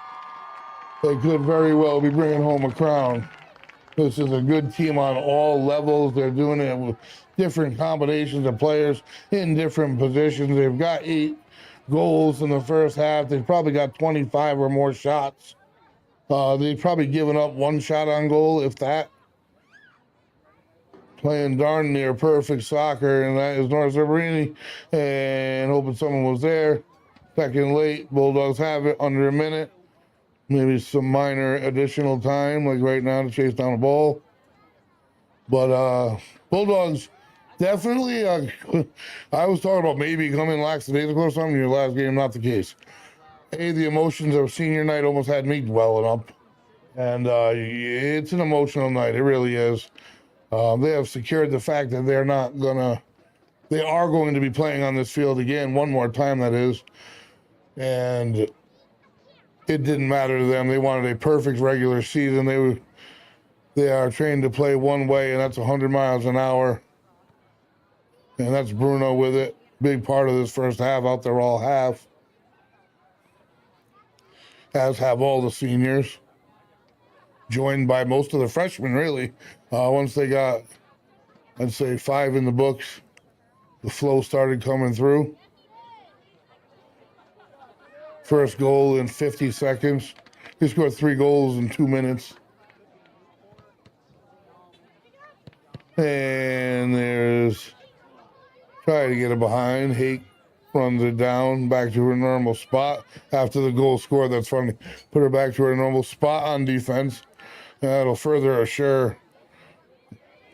[SPEAKER 1] They could very well be bringing home a crown. This is a good team on all levels. They're doing it with different combinations of players in different positions. They've got 8 goals in the first half. They've probably got 25 or more shots. They've probably given up 1 shot on goal, if that. Playing darn near perfect soccer, and that is Norris Zerbrini. And hoping someone was there. Second late, Bulldogs have it under a minute. Maybe some minor additional time, like right now, to chase down a ball. But Bulldogs definitely, I was talking about maybe coming lackadaisical or something in your last game, not the case. The emotions of senior night almost had me dwelling up. And it's an emotional night, it really is. They have secured the fact that they are going to be playing on this field again, one more time, that is. And it didn't matter to them. They wanted a perfect regular season. They are trained to play one way, and that's 100 miles an hour. And that's Bruno with it. Big part of this first half out there all half. As have all the seniors. Joined by most of the freshmen, really. Once they got, I'd say, 5 in the books, the flow started coming through. First goal in 50 seconds. He scored 3 goals in 2 minutes. And there's, try to get it behind. Hake runs it down back to her normal spot after the goal scored. That's funny. Put her back to her normal spot on defense. That'll further assure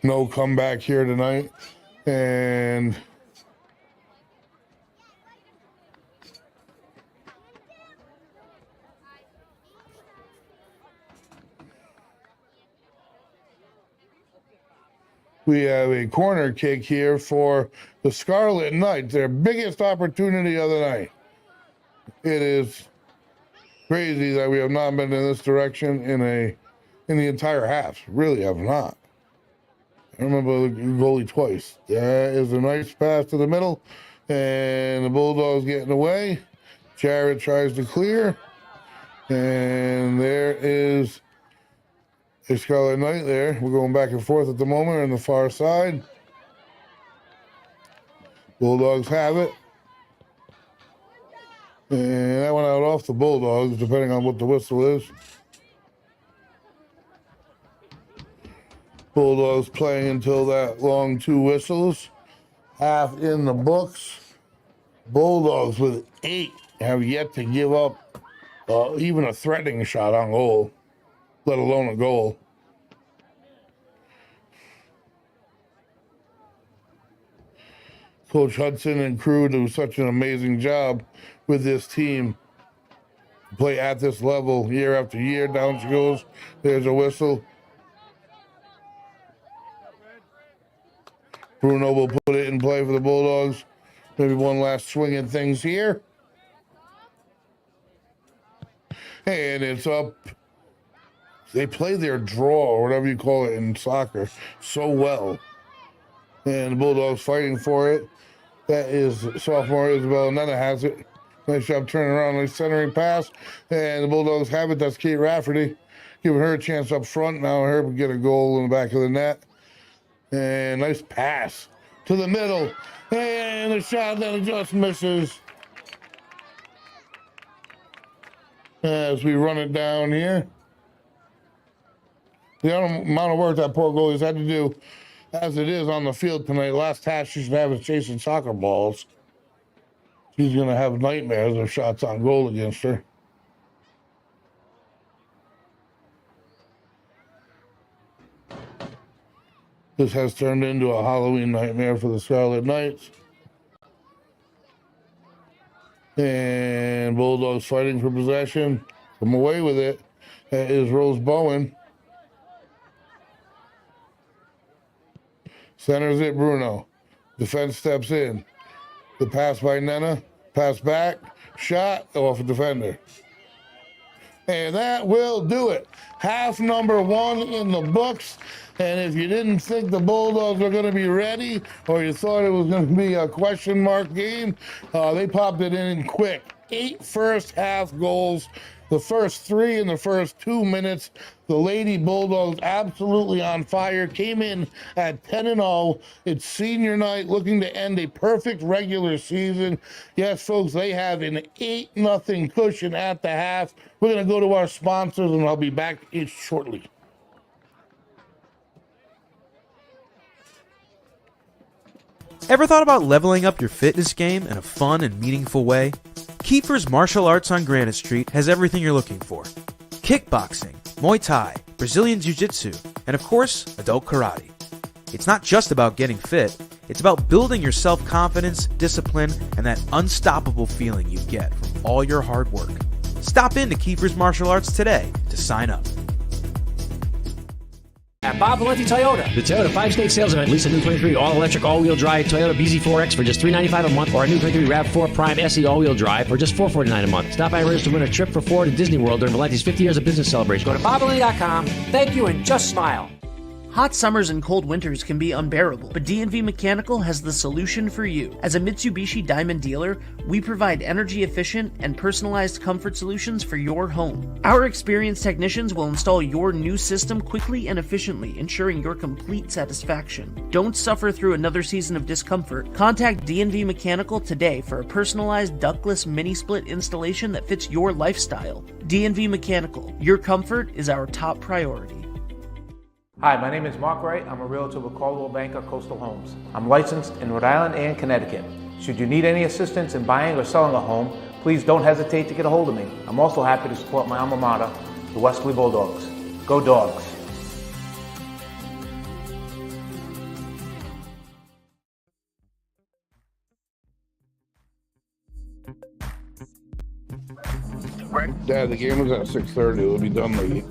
[SPEAKER 1] no comeback here tonight. And we have a corner kick here for the Scarlet Knights, their biggest opportunity of the night. It is crazy that we have not been in this direction in the entire half. Really have not. I remember the goalie twice. That is a nice pass to the middle, and the Bulldogs getting away. Jarrett tries to clear, and there is a Scarlet Knight there. We're going back and forth at the moment on the far side. Bulldogs have it. And that went out off the Bulldogs, depending on what the whistle is. Bulldogs playing until that long 2 whistles. Half in the books. Bulldogs with 8 have yet to give up even a threatening shot on goal, let alone a goal. Coach Hudson and crew do such an amazing job with this team. Play at this level year after year. Down she goes. There's a whistle. Bruno will put it in play for the Bulldogs. Maybe one last swing at things here. And it's up. They play their draw, or whatever you call it in soccer, so well. And the Bulldogs fighting for it. That is sophomore Isabel Nena has it. Nice job turning around, nice centering pass. And the Bulldogs have it. That's Kate Rafferty giving her a chance up front. Now her will get a goal in the back of the net. And nice pass to the middle. And the shot that just misses. As we run it down here. The amount of work that poor goalie's had to do as it is on the field tonight. Last task she should have is chasing soccer balls. She's going to have nightmares of shots on goal against her. This has turned into a Halloween nightmare for the Scarlet Knights. And Bulldogs fighting for possession. Come away with it. That is Rose Bowen. Centers it, Bruno. Defense steps in. The pass by Nena. Pass back. Shot off a defender. And that will do it. Half number one in the books. And if you didn't think the Bulldogs were going to be ready, or you thought it was going to be a question mark game, they popped it in quick. 8 first half goals. The first 3 in the first 2 minutes. The Lady Bulldogs absolutely on fire. Came in at 10-0. It's senior night, looking to end a perfect regular season. Yes, folks, they have an 8-0 cushion at the half. We're going to go to our sponsors, and I'll be back shortly.
[SPEAKER 3] Ever thought about leveling up your fitness game in a fun and meaningful way? Kiefer's Martial Arts on Granite Street has everything you're looking for. Kickboxing, Muay Thai, Brazilian Jiu-Jitsu, and of course, adult karate. It's not just about getting fit, it's about building your self-confidence, discipline, and that unstoppable feeling you get from all your hard work. Stop into Kiefer's Martial Arts today to sign up.
[SPEAKER 4] At Bob Valenti Toyota, the Toyota 5-state sales event. Lease a new 23 all-electric, all-wheel drive Toyota BZ4X for just $395 a month, or a new 23 RAV4 Prime SE all-wheel drive for just $449 a month. Stop by and register to win a trip for 4 to Disney World during Valenti's 50 years of business celebration. Go to BobValenti.com. Thank you, and just smile.
[SPEAKER 5] Hot summers and cold winters can be unbearable, but D&V Mechanical has the solution for you. As a Mitsubishi Diamond dealer, we provide energy-efficient and personalized comfort solutions for your home. Our experienced technicians will install your new system quickly and efficiently, ensuring your complete satisfaction. Don't suffer through another season of discomfort. Contact D&V Mechanical today for a personalized ductless mini-split installation that fits your lifestyle. D&V Mechanical, your comfort is our top priority.
[SPEAKER 6] Hi, my name is Mark Wright. I'm a realtor with Caldwell Banker Coastal Homes. I'm licensed in Rhode Island and Connecticut. Should you need any assistance in buying or selling a home, please don't hesitate to get a hold of me. I'm also happy to support my alma mater, the Westerly Bulldogs. Go Dogs!
[SPEAKER 1] Dad, the game was at 6:30. It'll be done late.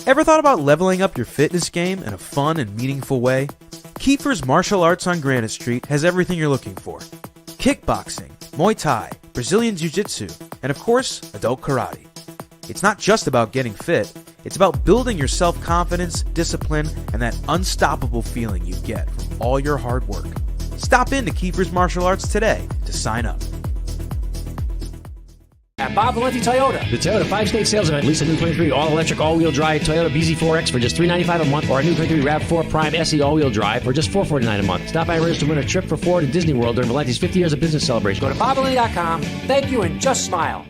[SPEAKER 3] Ever thought about leveling up your fitness game in a fun and meaningful way? Kiefer's Martial Arts on Granite Street has everything you're looking for. Kickboxing, Muay Thai, Brazilian Jiu-Jitsu, and of course, adult karate. It's not just about getting fit, it's about building your self-confidence, discipline, and that unstoppable feeling you get from all your hard work. Stop in to Kiefer's Martial Arts today to sign up.
[SPEAKER 4] At Bob Valenti Toyota, the Toyota 5-state sales event. Lease a new 23 all-electric, all-wheel drive Toyota BZ4X for just $395 a month, or a new 23 RAV4 Prime SE all-wheel drive for just $449 a month. Stop by and register to win a trip for 4 to Disney World during Valenti's 50 years of business celebration. Go to BobValenti.com. Thank you and just smile.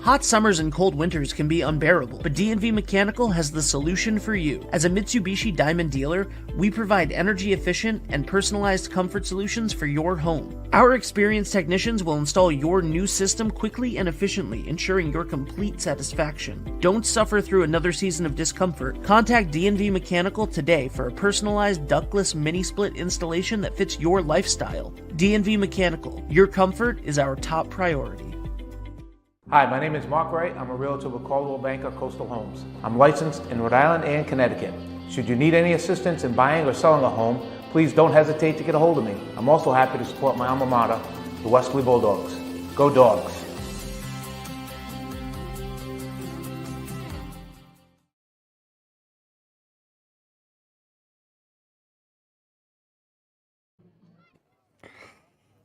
[SPEAKER 5] Hot summers and cold winters can be unbearable, but D&V Mechanical has the solution for you. As a Mitsubishi Diamond dealer, we provide energy-efficient and personalized comfort solutions for your home. Our experienced technicians will install your new system quickly and efficiently, ensuring your complete satisfaction. Don't suffer through another season of discomfort. Contact D&V Mechanical today for a personalized ductless mini-split installation that fits your lifestyle. D&V Mechanical, your comfort is our top priority.
[SPEAKER 6] Hi, my name is Mark Wright. I'm a realtor with Caldwell Banker Coastal Homes. I'm licensed in Rhode Island and Connecticut. Should you need any assistance in buying or selling a home, please don't hesitate to get a hold of me. I'm also happy to support my alma mater, the Westerly Bulldogs. Go Dogs!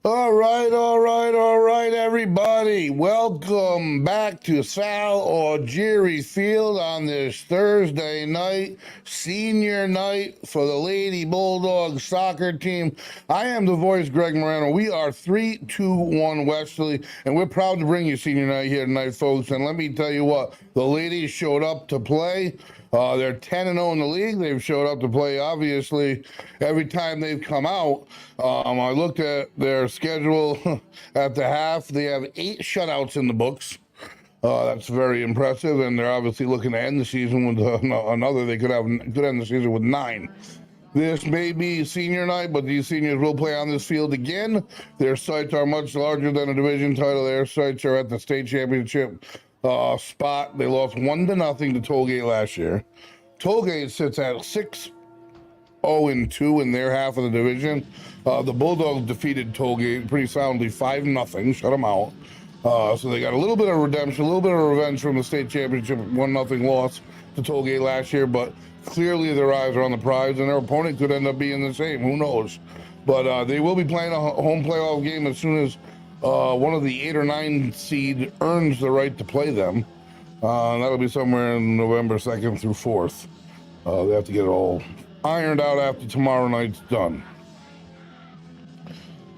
[SPEAKER 1] All right, everybody. Welcome back to Sal or Jerry Field on this Thursday night, senior night for the Lady Bulldogs soccer team. I am the voice, Greg Morano. We are 3-2-1 Westerly, and we're proud to bring you senior night here tonight, folks. And let me tell you what, the ladies showed up to play. They're 10-0 in the league. They've showed up to play, obviously, every time they've come out. I looked at their schedule at the half. They have 8 shutouts in the books. That's very impressive, and they're obviously looking to end the season with another. They could end the season with 9. This may be senior night, but these seniors will play on this field again. Their sights are much larger than a division title. Their sights are at the state championship spot. They lost 1-0 to Tollgate last year. Tollgate sits at 6-0-2 in their half of the division. The Bulldogs defeated Tollgate pretty soundly 5-0, shut them out. So they got a little bit of redemption, a little bit of revenge from the state championship 1-0 loss to Tollgate last year, but clearly their eyes are on the prize, and their opponent could end up being the same. Who knows? But they will be playing a home playoff game as soon as one of the 8 or 9 seed earns the right to play them. That'll be somewhere in November 2nd through 4th. They have to get it all ironed out after tomorrow night's done.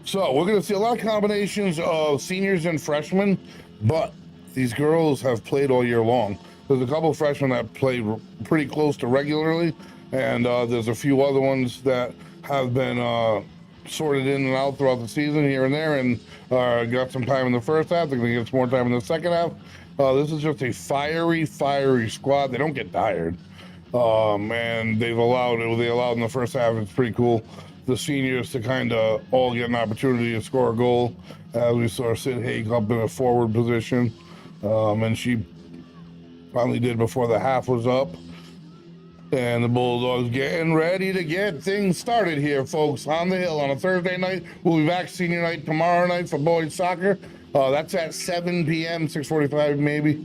[SPEAKER 1] So we're going to see a lot of combinations of seniors and freshmen, but these girls have played all year long. There's a couple of freshmen that played pretty close to regularly, and there's a few other ones that have been sorted in and out throughout the season here and there, and got some time in the first half. They're going to get some more time in the second half. This is just a fiery squad. They don't get tired. And they allowed in the first half. It's pretty cool. The seniors to kind of all get an opportunity to score a goal. As we saw Sid Haig up in a forward position. And she finally did before the half was up. And the Bulldogs getting ready to get things started here, folks, on the hill on a Thursday night. We'll be back senior night tomorrow night for boys soccer. That's at 7 p.m., 6:45 maybe.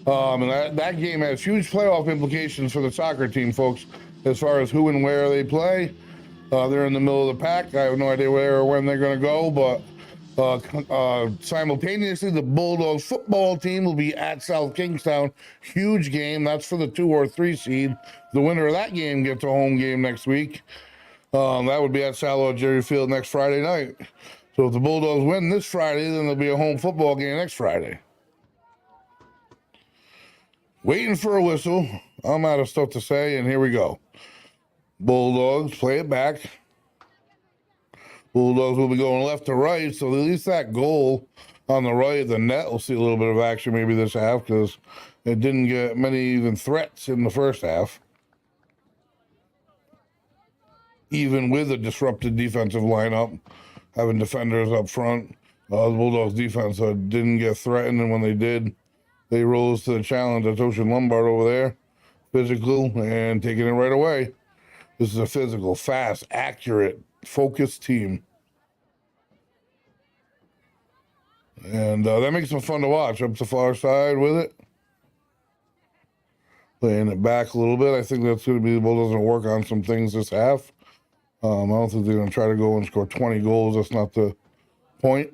[SPEAKER 1] And that game has huge playoff implications for the soccer team, folks, as far as who and where they play. They're in the middle of the pack. I have no idea where or when they're going to go, but simultaneously, the Bulldogs football team will be at South Kingstown. Huge game. That's for the 2 or 3 seed. The winner of that game gets a home game next week. That would be at Sal or Jerry Field next Friday night. So if the Bulldogs win this Friday, then there'll be a home football game next Friday. Waiting for a whistle. I'm out of stuff to say, and here we go. Bulldogs, play it back. Bulldogs will be going left to right, so at least that goal on the right of the net will see a little bit of action maybe this half, because it didn't get many even threats in the first half. Even with a disrupted defensive lineup, having defenders up front, the Bulldogs defense didn't get threatened, and when they did, they rose to the challenge. That's Ocean Lombard over there, physical and taking it right away. This is a physical, fast, accurate, focused team. And that makes them fun to watch. Up the far side with it. Playing it back a little bit. I think that's going to be the Bulldogs going to work on some things this half. I don't think they're going to try to go and score 20 goals. That's not the point.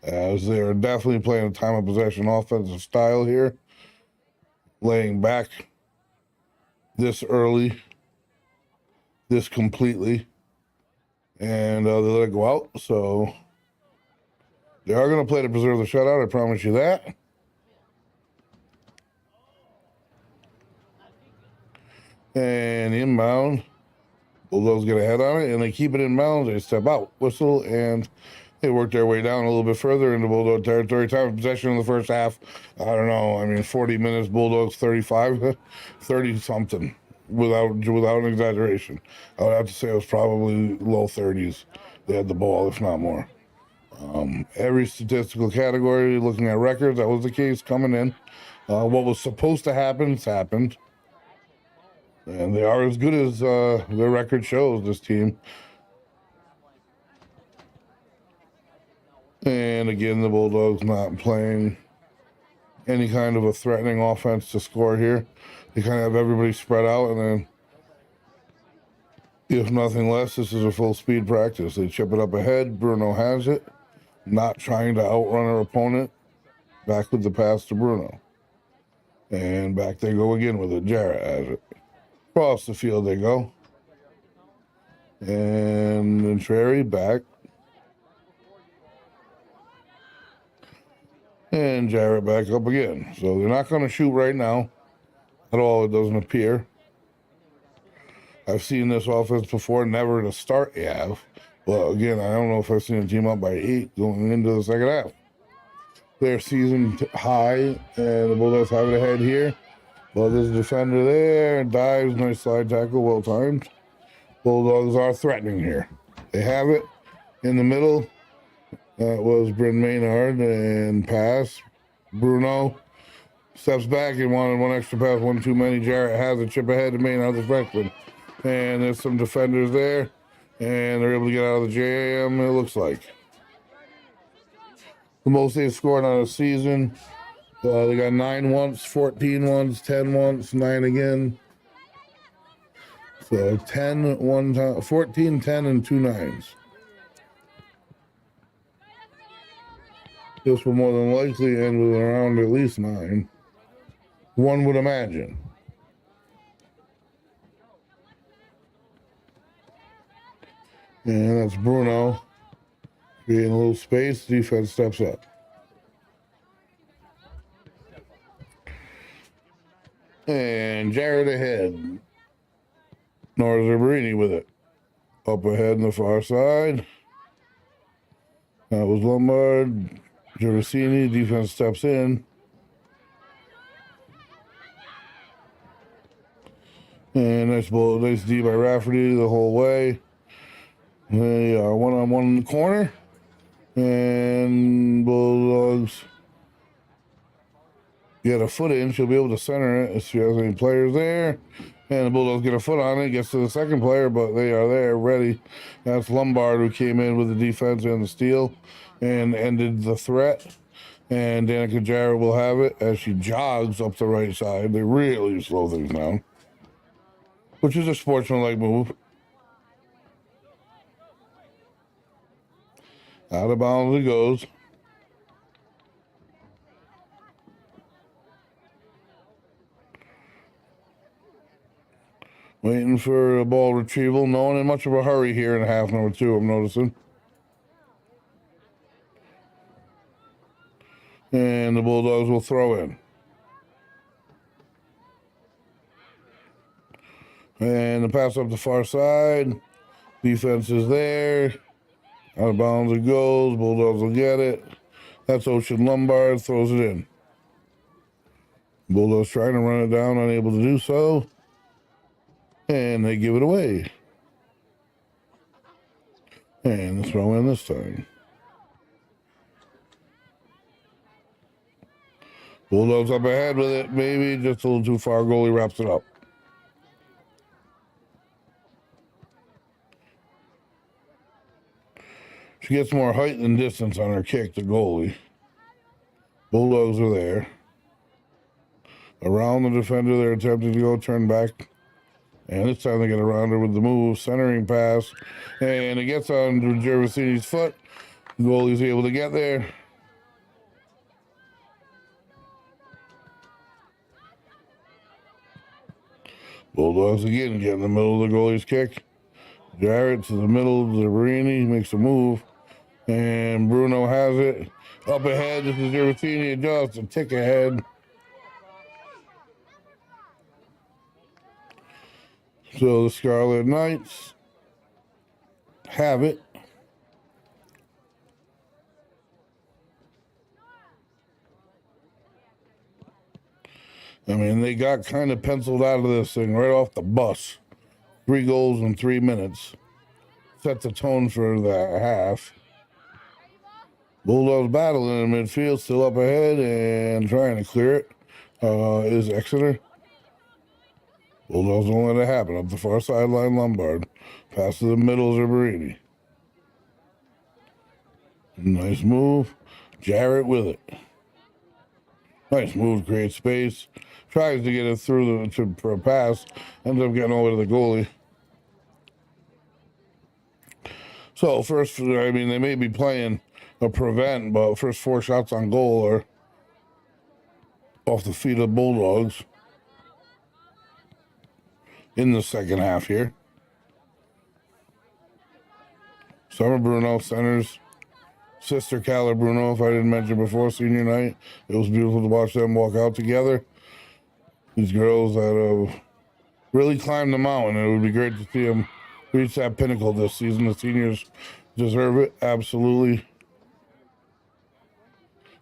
[SPEAKER 1] As they're definitely playing a time of possession offensive style here. Laying back this early, this completely, and they let it go out. So they are going to play to preserve the shutout, I promise you that. And inbound, Bulldogs get a head on it, and they keep it inbound. They step out, whistle, and they work their way down a little bit further into Bulldog territory. Time of possession in the first half, I don't know. I mean, 40 minutes, Bulldogs 35, 30-something, without an exaggeration. I would have to say it was probably low 30s. They had the ball, if not more. Every statistical category, looking at records, that was the case coming in. What was supposed to happen has happened. And they are as good as their record shows, this team. And again, the Bulldogs not playing any kind of a threatening offense to score here. They kind of have everybody spread out, and then If nothing less, this is a full speed practice. They chip it up ahead. Bruno has it, not trying to outrun her opponent. Back with the pass to Bruno. And back they go again with it. Jarrett has it. Across the field they go. And then Cherry back. And Jarrett back up again. So they're not going to shoot right now. At all, it doesn't appear. I've seen this offense before, never to start you have. Well, again, I don't know if I've seen a team up by 8 going into the second half. Their season high, and the Bulldogs have it ahead here. Well, there's a defender there, dives, nice slide tackle, well timed. Bulldogs are threatening here. They have it in the middle. That was Bryn Maynard, and pass. Bruno steps back and wanted one extra pass, one too many. Jarrett has a chip ahead to Maynard, the freshman. And there's some defenders there, and they're able to get out of the jam, it looks like. The most they've scored on a season. They got 9 once, 14 once, 10 once, 9 again. So 10 one time, 14, 10, and 2 9s. This will more than likely end with around at least 9. One would imagine. And that's Bruno creating a little space. Defense steps up. And Jarrett ahead. Norzaberini with it. Up ahead on the far side. That was Lombard. Gervasini. Defense steps in. And nice ball, nice D by Rafferty the whole way. They are one-on-one in the corner. And Bulldogs get a foot in. She'll be able to center it if she has any players there. And the Bulldogs get a foot on it. Gets to the second player, but they are there, ready. That's Lombard who came in with the defense and the steal and ended the threat. And Danica Jarrett will have it as she jogs up the right side. They really slow things down, which is a sportsmanlike move. Out of bounds it goes. Waiting for a ball retrieval. No one in much of a hurry here in half number 2, I'm noticing. And the Bulldogs will throw in. And the pass up the far side. Defense is there. Out of bounds it goes. Bulldogs will get it. That's Ocean Lombard. Throws it in. Bulldogs trying to run it down, unable to do so. And they give it away. And the throw in this time. Bulldogs up ahead with it. Maybe just a little too far. Goalie wraps it up. She gets more height than distance on her kick, the goalie. Bulldogs are there. Around the defender, they're attempting to go turn back. And this time they get around her with the move, centering pass. And it gets on Gervasini's foot. The goalie's able to get there. Bulldogs again get in the middle of the goalie's kick. Jarrett to the middle, Zabrini makes a move. And Bruno has it. Up ahead, this is Gervasini adjusts, a tick ahead. So the Scarlet Knights have it. I mean, they got kind of penciled out of this thing right off the bus. 3 goals in 3 minutes. Set the tone for the half. Bulldogs battling in midfield, still up ahead and trying to clear it. Is Exeter. Bulldogs don't let it happen. Up the far sideline, Lombard. Pass to the middle, Zabrini. Nice move. Jarrett with it. Nice move, create space. Tries to get it through for a pass. Ends up getting over to the goalie. So first, I mean, they may be playing a prevent, but first 4 shots on goal are off the feet of the Bulldogs in the second half here. Summer Bruno centers. Sister Calla Bruno, if I didn't mention before, senior night. It was beautiful to watch them walk out together. These girls that have really climbed the mountain. It would be great to see them reach that pinnacle this season. The seniors deserve it, absolutely.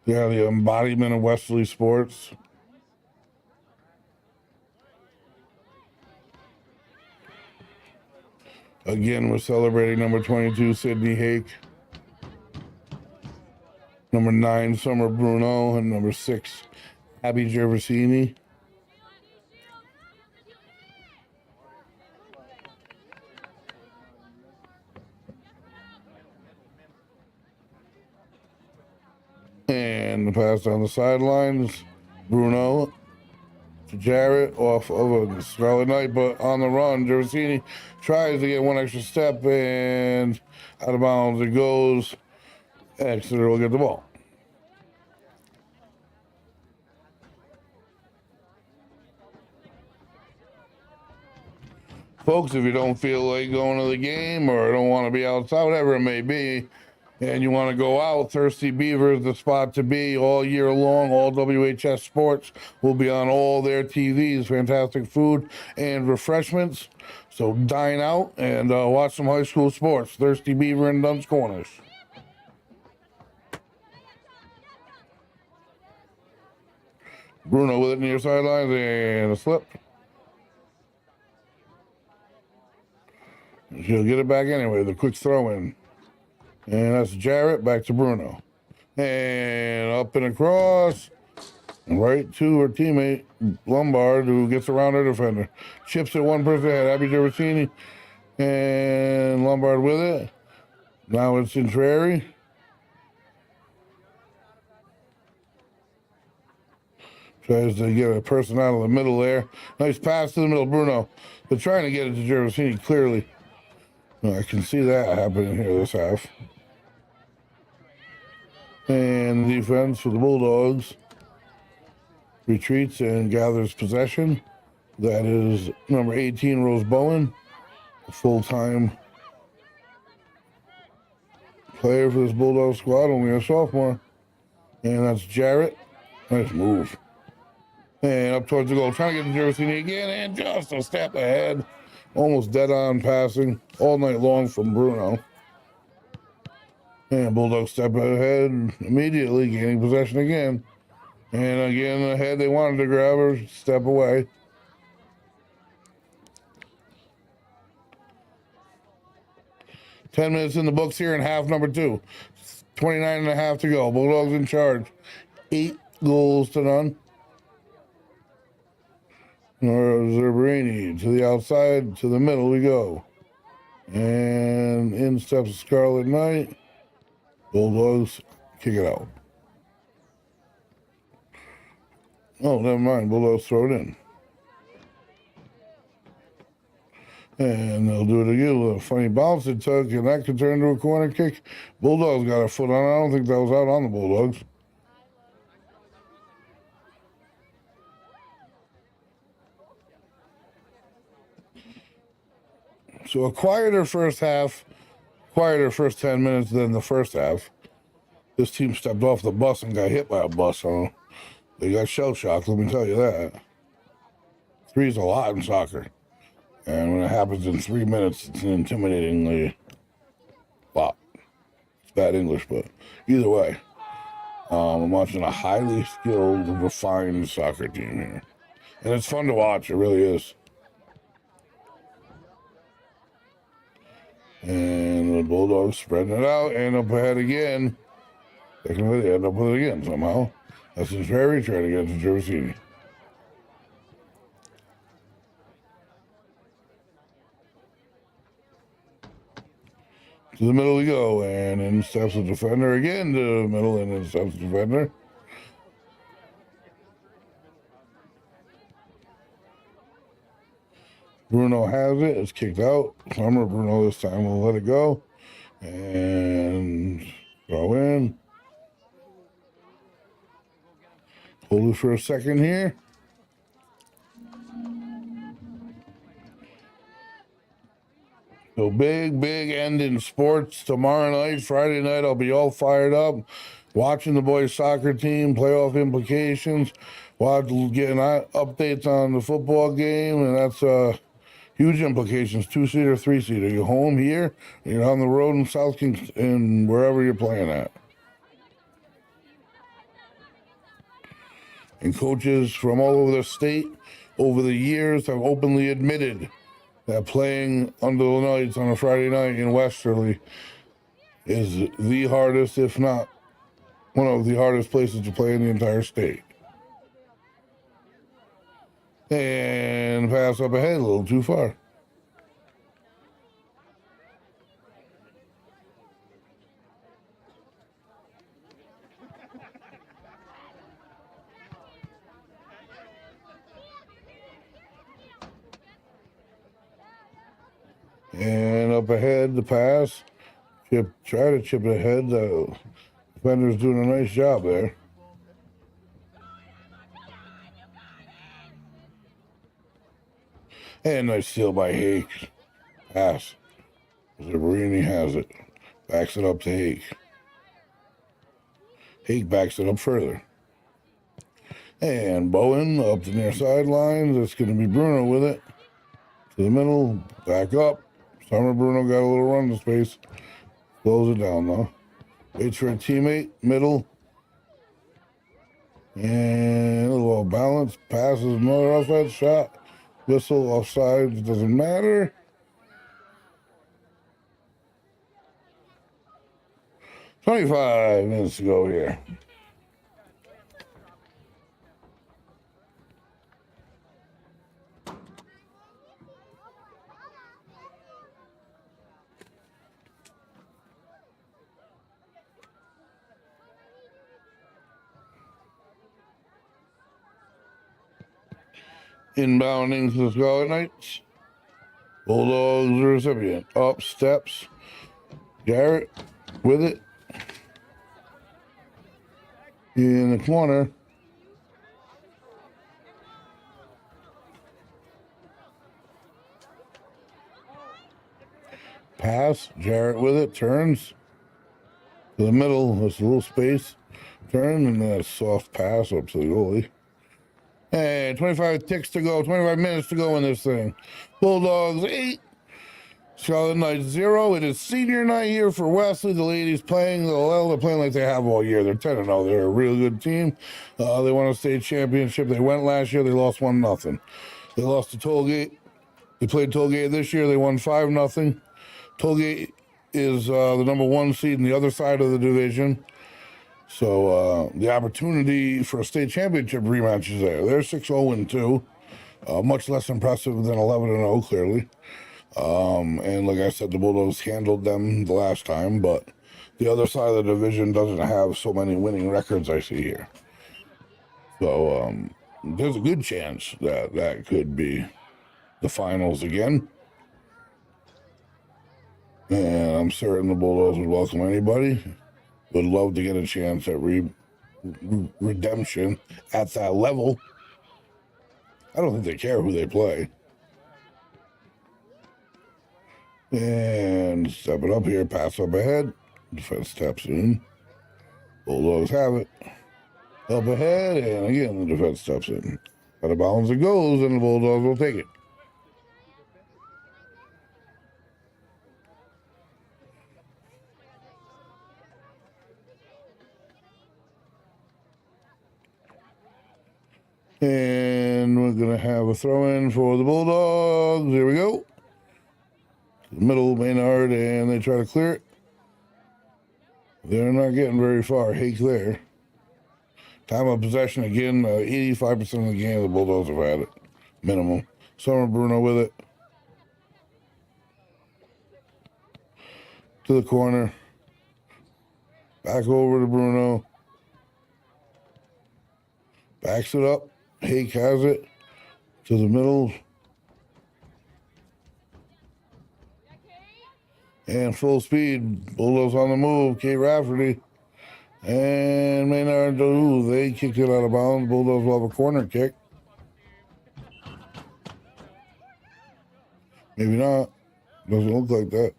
[SPEAKER 1] They are the embodiment of Westerly sports. Again, we're celebrating number 22, Sydney Hake. Number 9, Summer Bruno. And number 6, Abby Gervasini. And the pass down the sidelines. Bruno to Jarrett off of a Scarlet Knight, but on the run, Gervasini tries to get one extra step and out of bounds it goes. Exeter will get the ball. Folks, if you don't feel like going to the game or don't want to be outside, whatever it may be, and you want to go out, Thirsty Beaver is the spot to be all year long. All WHS sports will be on all their TVs. Fantastic food and refreshments. So dine out and watch some high school sports. Thirsty Beaver in Dunn's Corners. Bruno with it near sidelines and a slip. She'll get it back anyway. The quick throw in. And that's Jarrett back to Bruno. And up and across. And right to her teammate, Lombard, who gets around her defender. Chips it one person ahead. Abby Gervasini. And Lombard with it. Now it's Intrari. Tries to get a person out of the middle there. Nice pass to the middle, Bruno. They're trying to get it to Gervasini clearly. I can see that happening here this half. And the defense for the Bulldogs retreats and gathers possession. That is number 18, Rose Bowen, a full-time player for this Bulldog squad, only a sophomore. And that's Jarrett. Nice move. And up towards the goal, trying to get to Gervasini again, and just a step ahead. Almost dead on passing all night long from Bruno. And Bulldogs step ahead immediately, gaining possession again. And again, ahead they wanted to grab her, step away. $10 in the books here in half number 2. 29 and a half to go. Bulldogs in charge. 8 goals to none. Zerberini to the outside, to the middle we go. And in steps Scarlet Knight. Bulldogs kick it out. Oh, never mind. Bulldogs throw it in. And they'll do it again with a funny bounce it took, and that could turn into a corner kick. Bulldogs got a foot on it. I don't think that was out on the Bulldogs. So a quieter first half, quieter first 10 minutes than the first half. This team stepped off the bus and got hit by a bus. So they got shell-shocked, let me tell you that. 3 is a lot in soccer. And when it happens in 3 minutes, it's an intimidatingly lot. It's bad English, but either way, I'm watching a highly skilled, refined soccer team here. And it's fun to watch, it really is. And the Bulldogs spreading it out and up ahead again. They can really end up with it again somehow. That's Intrari trying to get to Gervasini. To the middle we go, and in steps the defender again to the middle, and in steps the defender. Bruno has it. It's kicked out. Summer Bruno this time will let it go. And throw in. Hold it for a second here. So big end in sports tomorrow night, Friday night. I'll be all fired up, watching the boys' soccer team, playoff implications, getting updates on the football game, and that's huge implications. 2-seater, 3-seater. You're home here, you're on the road in South Kings and wherever you're playing at. And coaches from all over the state over the years have openly admitted that playing under the lights on a Friday night in Westerly is the hardest, if not one of the hardest places to play in the entire state. And pass up ahead, a little too far. And up ahead, the pass. Try to chip it ahead. The defender's doing a nice job there. And nice steal by Hake. Pass. Zabarini has it. Backs it up to Hake. Hake backs it up further. And Bowen up the near sidelines. It's going to be Bruno with it. To the middle. Back up. Summer Bruno got a little run to space. Slows it down though. Waits for a teammate. Middle. And a little balance. Passes another offside shot. Whistle offside. Doesn't matter. $25 to go here. Inbounding to the Scarlet Knights. Bulldogs recipient. Up steps. Garrett with it. In the corner. Pass. Jarrett with it. Turns. To the middle. There's a little space. Turn and then a soft pass up to the goalie. And 25 ticks to go. 25 minutes to go in this thing. Bulldogs 8. Scarlet Knights 0. It is senior night here for Wesley. The ladies playing. They're playing like they have all year. They're 10-0. They're a real good team. They won a state championship. They went last year. They lost 1-0. They lost to Tollgate. They played Tollgate this year. They won 5-0. Tollgate is the number 1 seed in the other side of the division. So the opportunity for a state championship rematch is there. They're 6-0-2. Much less impressive than 11-0, clearly. And like I said, the Bulldogs handled them the last time, but the other side of the division doesn't have so many winning records I see here. So there's a good chance that that could be the finals again. And I'm certain the Bulldogs would welcome anybody. Would love to get a chance at redemption at that level. I don't think they care who they play. And step it up here, pass up ahead. Defense steps in. Bulldogs have it. Up ahead, and again, the defense steps in. Out of bounds it goes, and the Bulldogs will take it. And we're going to have a throw-in for the Bulldogs. Here we go. Middle, Maynard, and they try to clear it. They're not getting very far. Hake there. Time of possession again, 85% of the game the Bulldogs have had it. Minimum. Summer Bruno with it. To the corner. Back over to Bruno. Backs it up. Hake has it. To the middle. And full speed. Bulldogs on the move. Kate Rafferty. And Maynard, ooh, they kicked it out of bounds. Bulldogs will have a corner kick. Maybe not. Doesn't look like that.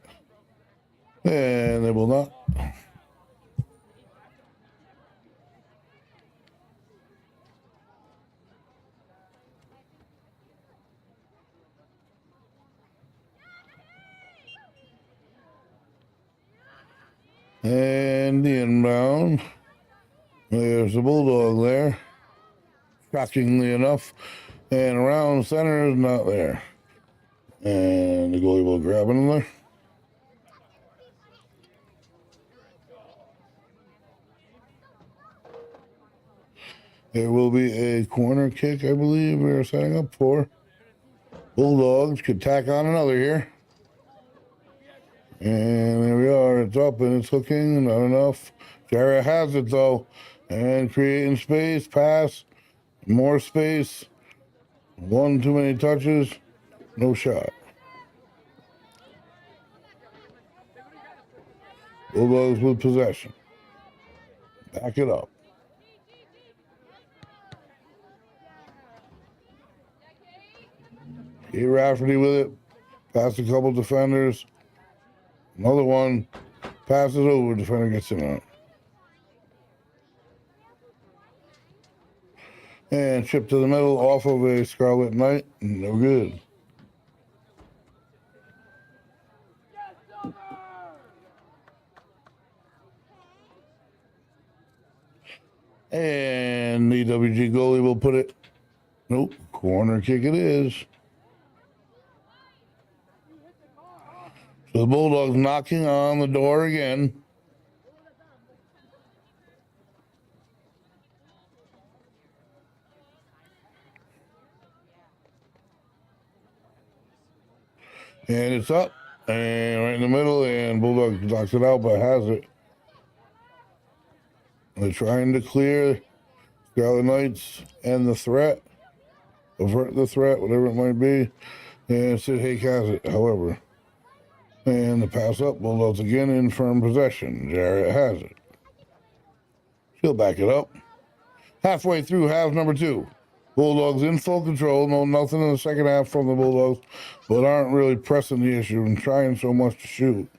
[SPEAKER 1] And they will not. And the inbound. There's the Bulldog there. Shockingly enough. And around center is not there. And the goalie will grab another. There will be a corner kick, I believe we are setting up for. Bulldogs could tack on another here. And there we are. It's up and it's hooking. Not enough. Jarrett has it though. And creating space. Pass. More space. One too many touches. No shot. Bulldogs with possession. Back it up. Kate Rafferty with it. Past a couple defenders. Another one. Passes over. Defender gets in on it. And chip to the middle off of a Scarlet Knight. No good. And the WG goalie will put it. Nope. Corner kick it is. So the Bulldogs knocking on the door again. And it's up. And right in the middle. And Bulldogs knocks it out, but has it. They're trying to clear Scarlet Knights and the threat. Avert the threat, whatever it might be. And Sid Hake has it, however. And the pass up. Bulldogs again in firm possession. Jarrett has it. She'll back it up. Halfway through half number 2. Bulldogs in full control. No, nothing in the second half from the Bulldogs, but aren't really pressing the issue and trying so much to shoot.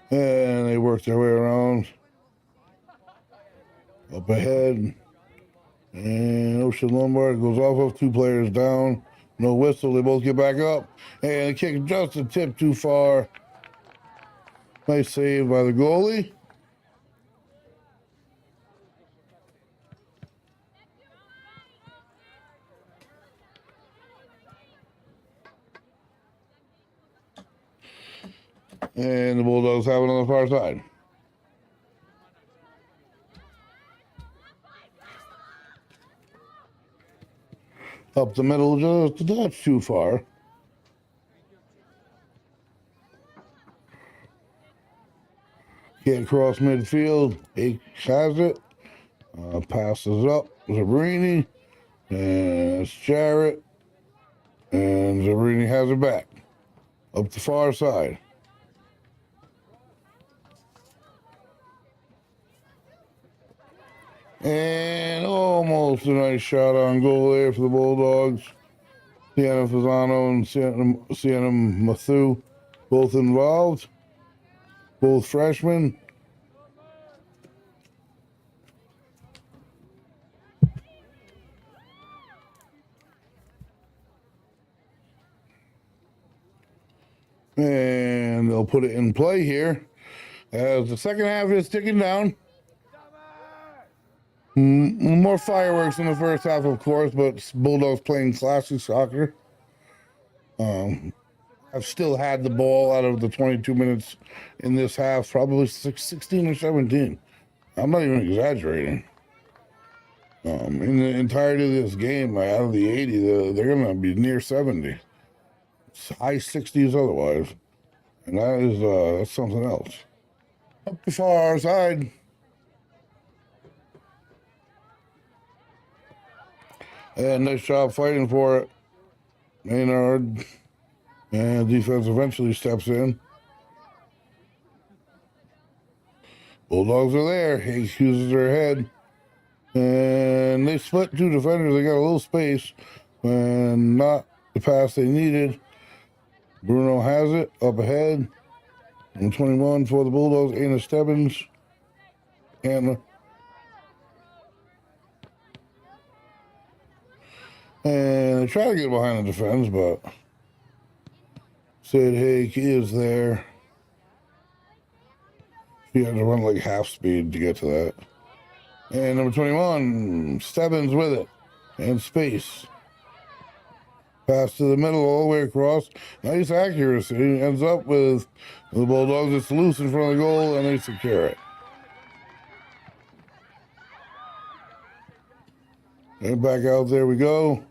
[SPEAKER 1] And they work their way around. Up ahead. And Ocean Lombard goes off of 2 players down. No whistle. They both get back up. And the kick just a tip too far. Nice save by the goalie. And the Bulldogs have it on the far side. Up the middle, just a touch too far. Can't cross midfield. He has it. Passes up. Zabrini. And it's Jarrett. And Zabrini has it back. Up the far side. And almost a nice shot on goal there for the Bulldogs. Sienna Fasano and Sienna Mathu, both involved. Both freshmen. And they'll put it in play here as the second half is ticking down. More fireworks in the first half, of course, but Bulldogs playing classic soccer. I've still had the ball out of the 22 minutes in this half, probably 16 or 17. I'm not even exaggerating. In the entirety of this game, out of the 80, they're going to be near 70. High 60s otherwise. And that is that's something else. Up the far side. And nice job fighting for it. Maynard. And defense eventually steps in. Bulldogs are there. Hayes uses their head. And they split two defenders. They got a little space. And not the pass they needed. Bruno has it up ahead. And 21 for the Bulldogs. Anna Stebbins. And they try to get behind the defense, but Sid Hake is there. He had to run like half speed to get to that. And number 21, Stebbins with it. And space. Pass to the middle all the way across. Nice accuracy. Ends up with the Bulldogs. It's loose in front of the goal, and they secure it. And back out there we go.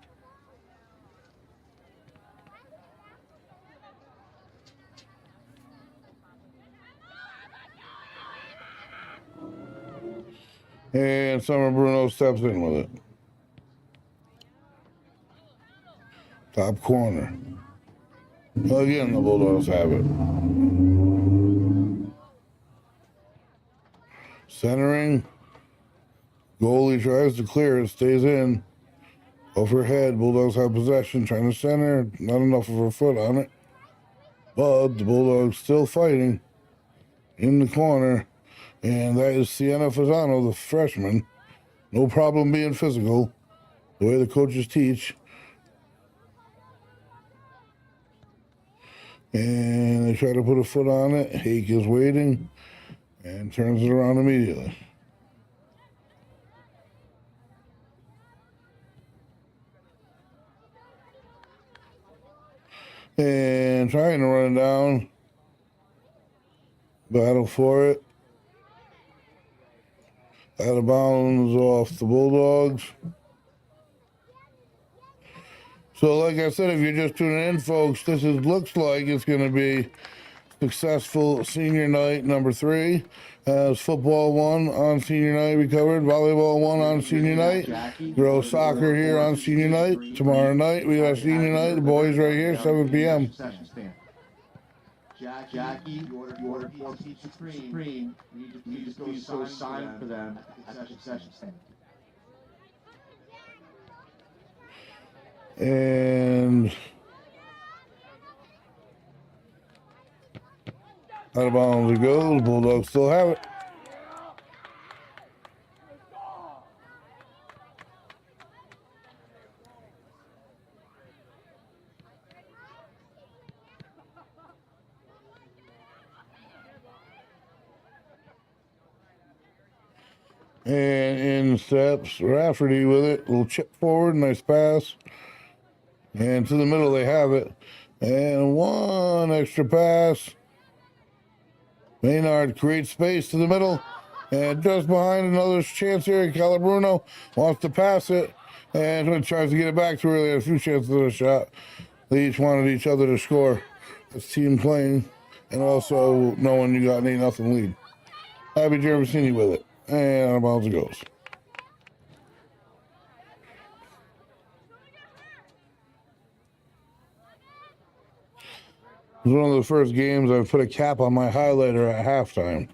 [SPEAKER 1] And Summer Bruno steps in with it. Top corner. Again, the Bulldogs have it. Centering. Goalie tries to clear it, stays in. Overhead, Bulldogs have possession, trying to center. Not enough of her foot on it. But the Bulldogs still fighting in the corner. And that is Sienna Fasano, the freshman. No problem being physical, the way the coaches teach. And they try to put a foot on it. Hake is waiting and turns it around immediately. And trying to run it down. Battle for it. Out of bounds off the Bulldogs. So like I said, if you're just tuning in, folks, looks like it's going to be successful senior night number 3. As football 1 on senior night we covered, volleyball 1 on senior night, girls soccer here on senior night. Tomorrow night we got senior night, the boys right here, 7 p.m.
[SPEAKER 2] Jackie, you order 4 pizza supreme. You just go sign for them at the concession stand.
[SPEAKER 1] And out of bounds it goes. Bulldogs still have it. And in steps Rafferty with it. Little chip forward, nice pass. And to the middle they have it. And one extra pass. Maynard creates space to the middle. And just behind another chance here, Calabruno wants to pass it. And tries to get it back to her. They had a few chances at a shot. They each wanted each other to score. It's team playing. And also knowing you got an 8-0 lead. Abby Gervasini with it. And out of bounds it goes. It was one of the first games I put a cap on my highlighter at halftime.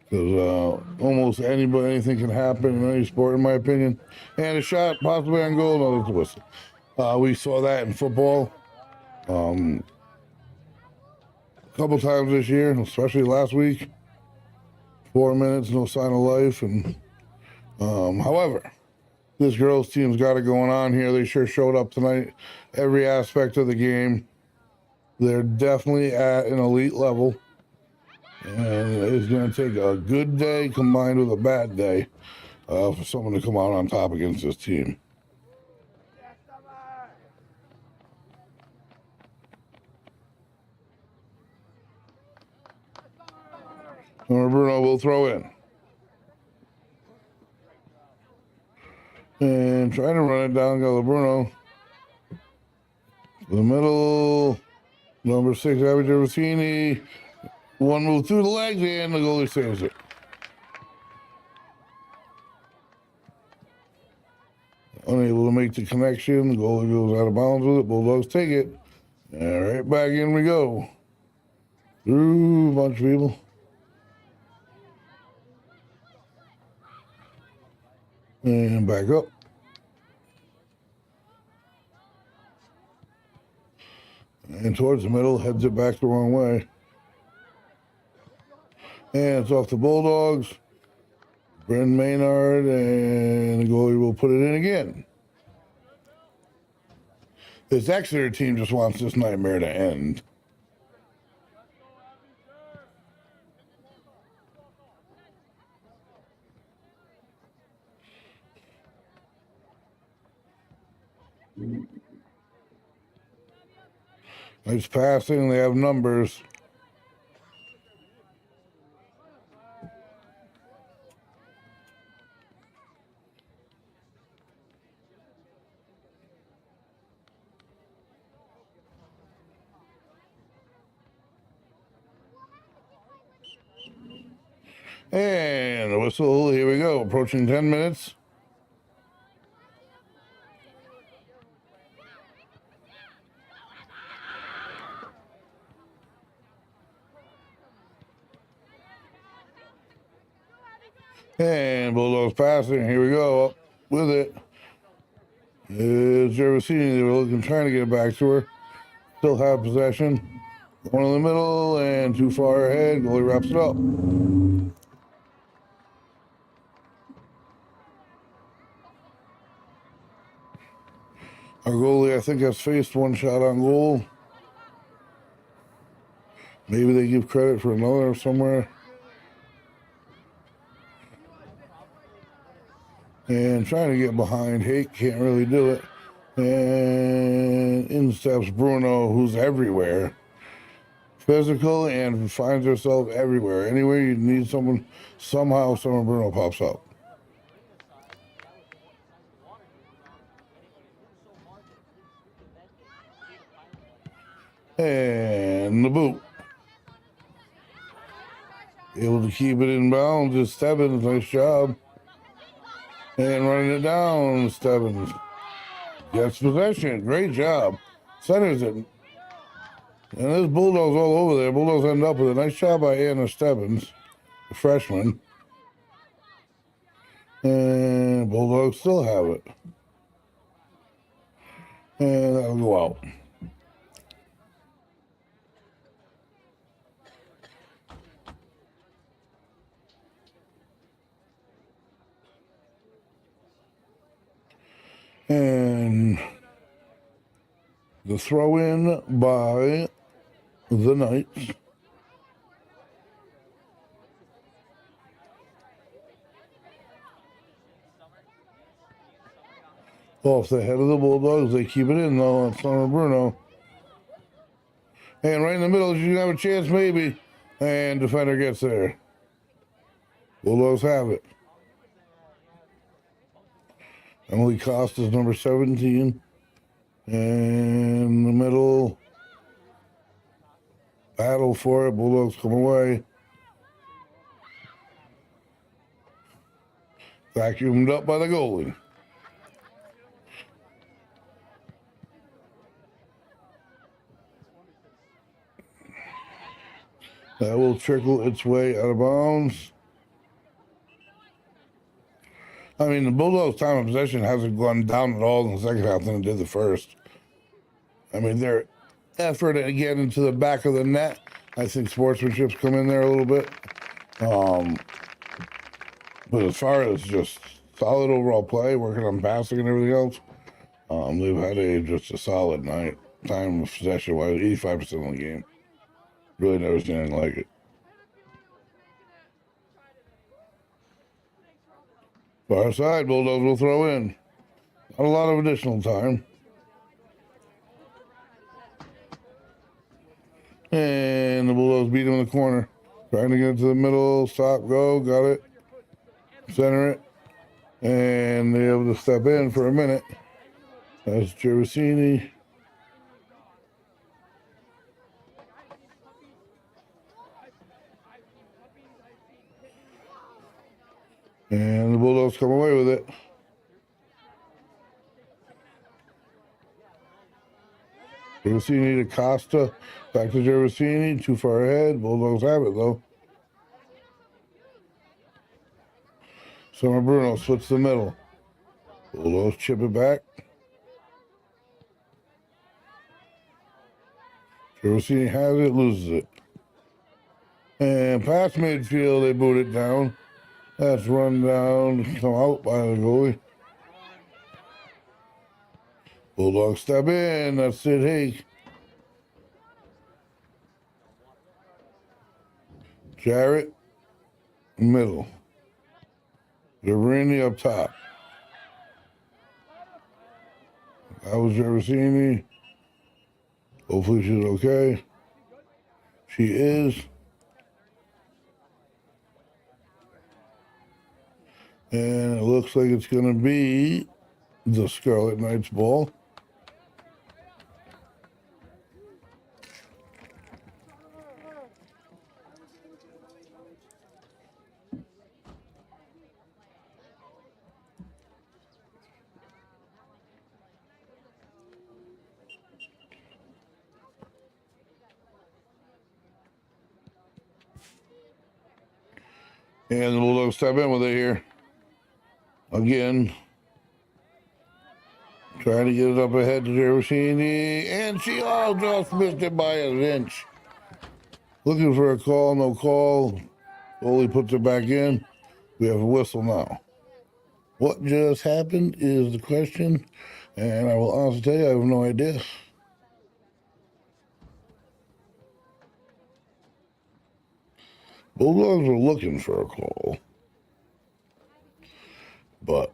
[SPEAKER 1] Because almost anything can happen in any sport, in my opinion. And a shot possibly on goal, no, it's a whistle. We saw that in football a couple times this year, especially last week. 4 minutes, no sign of life. And however, this girls' team's got it going on here. They sure showed up tonight. Every aspect of the game. They're definitely at an elite level. And it's going to take a good day combined with a bad day for someone to come out on top against this team. Bruno will throw in. And trying to run it down, Galabruno. The middle, number 6, Abby Gervasini. One move through the legs, and the goalie saves it. Unable to make the connection. The goalie goes out of bounds with it. Bulldogs take it. And right back in we go. Through a bunch of people. And back up. And towards the middle, heads it back the wrong way. And it's off the Bulldogs. Bren Maynard, and the goalie will put it in again. This Exeter team just wants this nightmare to end. Nice passing, they have numbers. And the whistle, here we go, approaching 10 minutes. And Bulldogs passing, here we go, up with it. Is Varsity, they were looking, trying to get it back to her. Still have possession. One in the middle and too far ahead, goalie wraps it up. Our goalie, I think, has faced one shot on goal. Maybe they give credit for another somewhere. And trying to get behind Hake, can't really do it. And in steps Bruno, who's everywhere. Physical and finds herself everywhere. Anywhere you need someone, somehow someone Bruno pops up. And the boot. Able to keep it in bounds is Stebbins. Nice job. And running it down, Stebbins. Gets possession. Great job. Centers it. And there's Bulldogs all over there. Bulldogs end up with a nice job by Anna Stebbins, the freshman. And Bulldogs still have it. And that'll go out. And the throw in by the Knights. Off the head of the Bulldogs. They keep it in though on Summer Bruno. And right in the middle, you have a chance maybe. And defender gets there. Bulldogs have it. Emily Costa's number 17. And the middle. Battle for it. Bulldogs come away. Vacuumed up by the goalie. That will trickle its way out of bounds. I mean, the Bulldogs' time of possession hasn't gone down at all in the second half than it did the first. I mean, their effort to get into the back of the net, I think sportsmanship's come in there a little bit. But as far as just solid overall play, working on passing and everything else, they've had just a solid night. Time of possession wise, 85% of the game. Really never seen anything like it. Far side, Bulldogs will throw in. Not a lot of additional time. And the Bulldogs beat him in the corner. Trying to get it to the middle. Stop, go, got it. Center it. And they're able to step in for a minute. That's Gervasini. And the Bulldogs come away with it. Gervasini to Costa. Back to Gervasini. Too far ahead. Bulldogs have it, though. Summer Bruno splits the middle. Bulldogs chip it back. Gervasini has it, loses it. And past midfield, they boot it down. That's run down, come out by the goalie. Bulldogs step in, that's Sid Hake. Jarrett, middle. Giovanni up top. That was Gervasini. Hopefully she's okay. She is. And it looks like it's going to be the Scarlet Knights ball. And the Bulldogs step in with it here. Again. Trying to get it up ahead to Gervasini. And she all just missed it by an inch. Looking for a call, no call. Goalie puts it back in. We have a whistle now. What just happened is the question. And I will honestly tell you, I have no idea. Bulldogs are looking for a call. But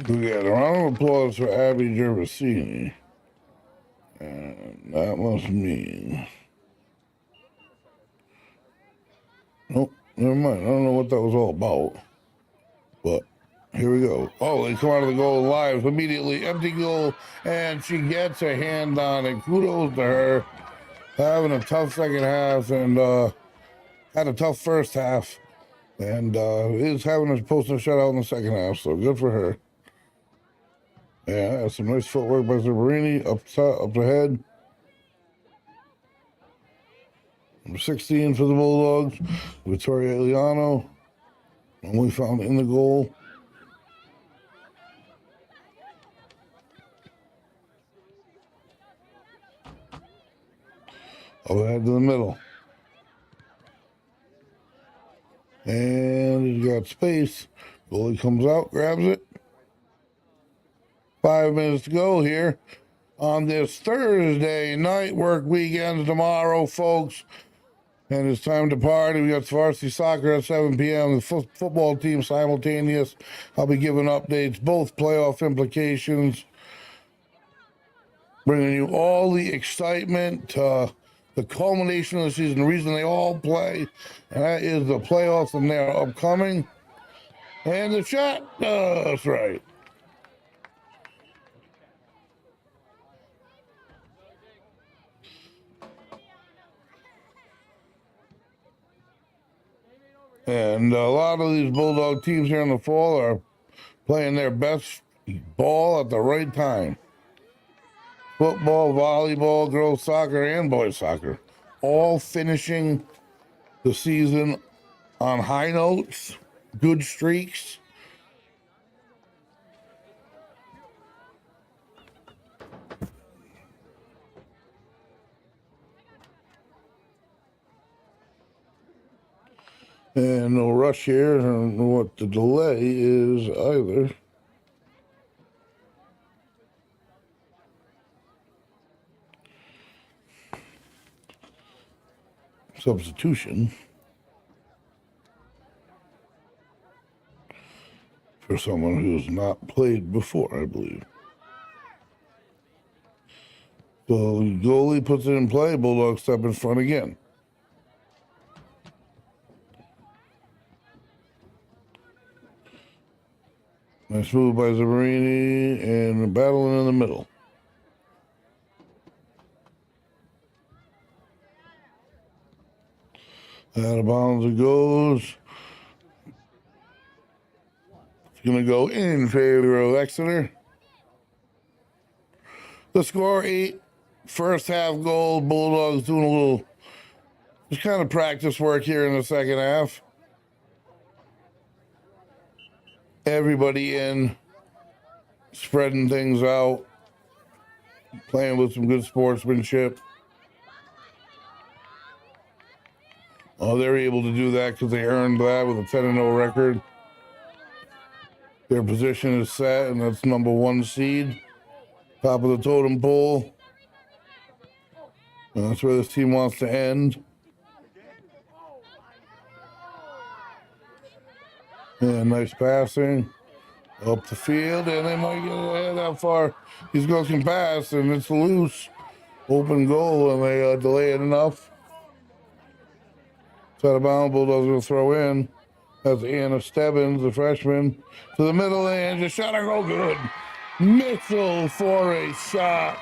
[SPEAKER 1] we got a round of applause for Abby Gervasini. And that must mean... Nope, never mind. I don't know what that was all about. But here we go. Oh, they come out of the goal live immediately. Empty goal. And she gets a hand on it. Kudos to her. Having a tough second half and had a tough first half. And is having a posting a shutout in the second half. So good for her. Yeah, that's some nice footwork by Zabarini. Up top, up ahead. Number 16 for the Bulldogs. Vittoria Eliano. Only found in the goal. Overhead to the middle. And he's got space. Goalie comes out, grabs it. 5 minutes to go here on this Thursday night. Work weekends tomorrow, folks. And it's time to party. We got varsity soccer at 7 p.m. The football team simultaneous. I'll be giving updates, both playoff implications. Bringing you all the excitement, the culmination of the season, the reason they all play. And that is the playoffs, and they're upcoming. And the shot, that's right. And a lot of these Bulldog teams here in the fall are playing their best ball at the right time. Football, volleyball, girls soccer, and boys soccer. All finishing the season on high notes, good streaks. And no rush here. I don't know what the delay is either. Substitution for someone who's not played before, I believe. So the goalie puts it in play. Bulldogs step in front again. Nice move by Zabarini and battling in the middle. Out of bounds it goes. It's going to go in favor of Exeter. The score 8. First half goal. Bulldogs doing a little just kind of practice work here in the second half. Everybody in, spreading things out, playing with some good sportsmanship. Oh, they're able to do that because they earned that with a 10-0 record. Their position is set, and that's number 1 seed. Top of the totem pole. And that's where this team wants to end. Yeah, nice passing. Up the field, and they might get that far. These girls can pass, and it's loose. Open goal, and they delay it enough. It's out of bounds. Bulldogs will throw in. That's Anna Stebbins, the freshman, to the middle, and the shot will go good. Missile for a shot.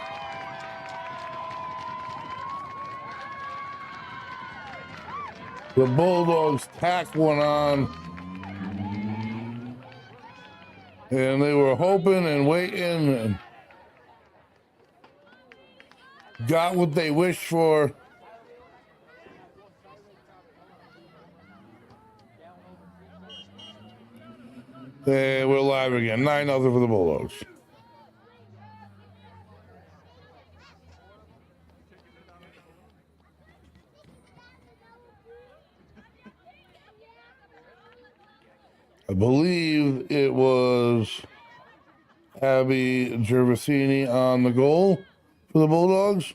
[SPEAKER 1] The Bulldogs tack one on. And they were hoping and waiting and got what they wished for. And we're live again. 9-0 for the Bulldogs. I believe it was Abby Gervasini on the goal for the Bulldogs.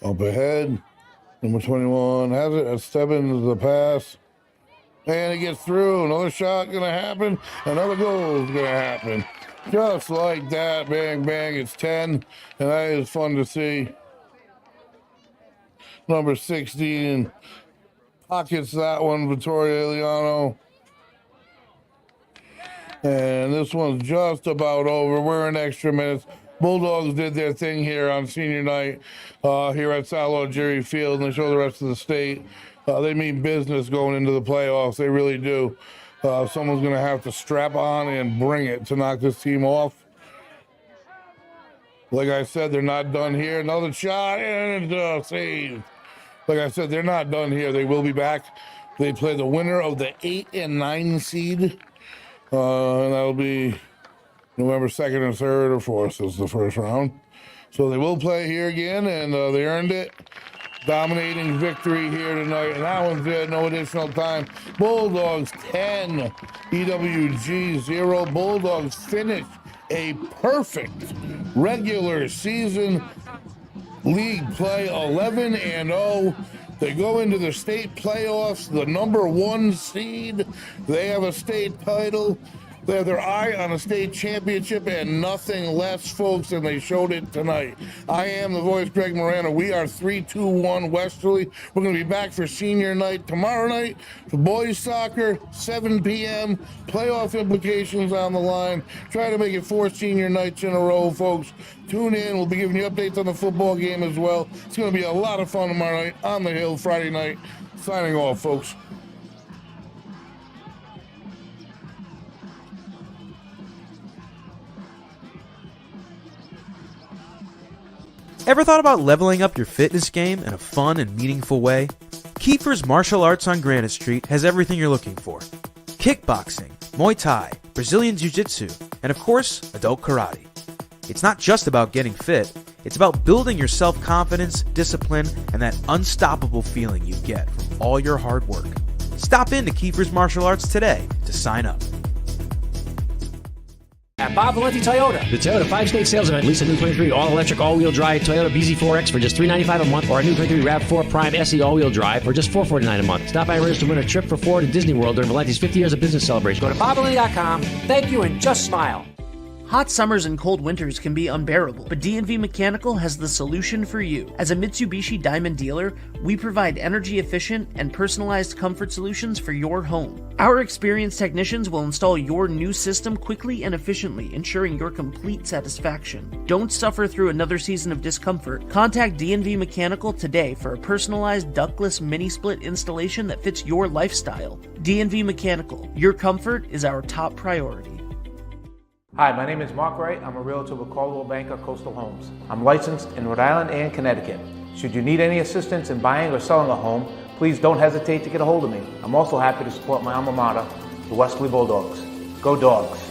[SPEAKER 1] Up ahead, number 21 has it. Stebbins the pass. And it gets through. Another shot going to happen. Another goal is going to happen. Just like that. Bang, bang. It's 10. And that is fun to see. Number 16 pockets that one, Vittoria Eliano. And this one's just about over. We're in extra minutes. Bulldogs did their thing here on senior night here at Sallow Jerry Field, and they show the rest of the state. They mean business going into the playoffs. They really do. Someone's going to have to strap on and bring it to knock this team off. Like I said, they're not done here. Another shot and save. Like I said, they're not done here. They will be back. They play the winner of the 8 and 9 seed. And that'll be November 2nd or 3rd or 4th is the first round. So they will play here again, and they earned it. Dominating victory here tonight. And that one's it. No additional time. Bulldogs 10, EWG 0. Bulldogs finish a perfect regular season league play, 11-0. They go into the state playoffs, the number 1 seed. They have a state title. They have their eye on a state championship and nothing less, folks, and they showed it tonight. I am the voice, Greg Morano. We are 3-2-1 Westerly. We're going to be back for senior night tomorrow night for boys soccer, 7 p.m. Playoff implications on the line. Try to make it 4 senior nights in a row, folks. Tune in. We'll be giving you updates on the football game as well. It's going to be a lot of fun tomorrow night on the Hill, Friday night. Signing off, folks.
[SPEAKER 3] Ever thought about leveling up your fitness game in a fun and meaningful way? Kiefer's Martial Arts on Granite Street has everything you're looking for. Kickboxing, Muay Thai, Brazilian Jiu-Jitsu, and of course, adult karate. It's not just about getting fit, it's about building your self-confidence, discipline, and that unstoppable feeling you get from all your hard work. Stop into Kiefer's Martial Arts today to sign up.
[SPEAKER 4] At Bob Valenti Toyota, the Toyota 5-state sales event. Lease a new 23 all-electric, all-wheel drive Toyota BZ4X for just $395 a month, or a new 23 RAV4 Prime SE all-wheel drive for just $449 a month. Stop by and register to win a trip for 4 to Disney World during Valenti's 50 years of business celebration. Go to BobValenti.com. Thank you and just smile.
[SPEAKER 5] Hot summers and cold winters can be unbearable, but D&V Mechanical has the solution for you. As a Mitsubishi Diamond dealer, we provide energy-efficient and personalized comfort solutions for your home. Our experienced technicians will install your new system quickly and efficiently, ensuring your complete satisfaction. Don't suffer through another season of discomfort. Contact D&V Mechanical today for a personalized ductless mini-split installation that fits your lifestyle. D&V Mechanical, your comfort is our top priority.
[SPEAKER 6] Hi, my name is Mark Wright. I'm a realtor with Caldwell Banker Coastal Homes. I'm licensed in Rhode Island and Connecticut. Should you need any assistance in buying or selling a home, please don't hesitate to get a hold of me. I'm also happy to support my alma mater, the Westerly Bulldogs. Go Dogs!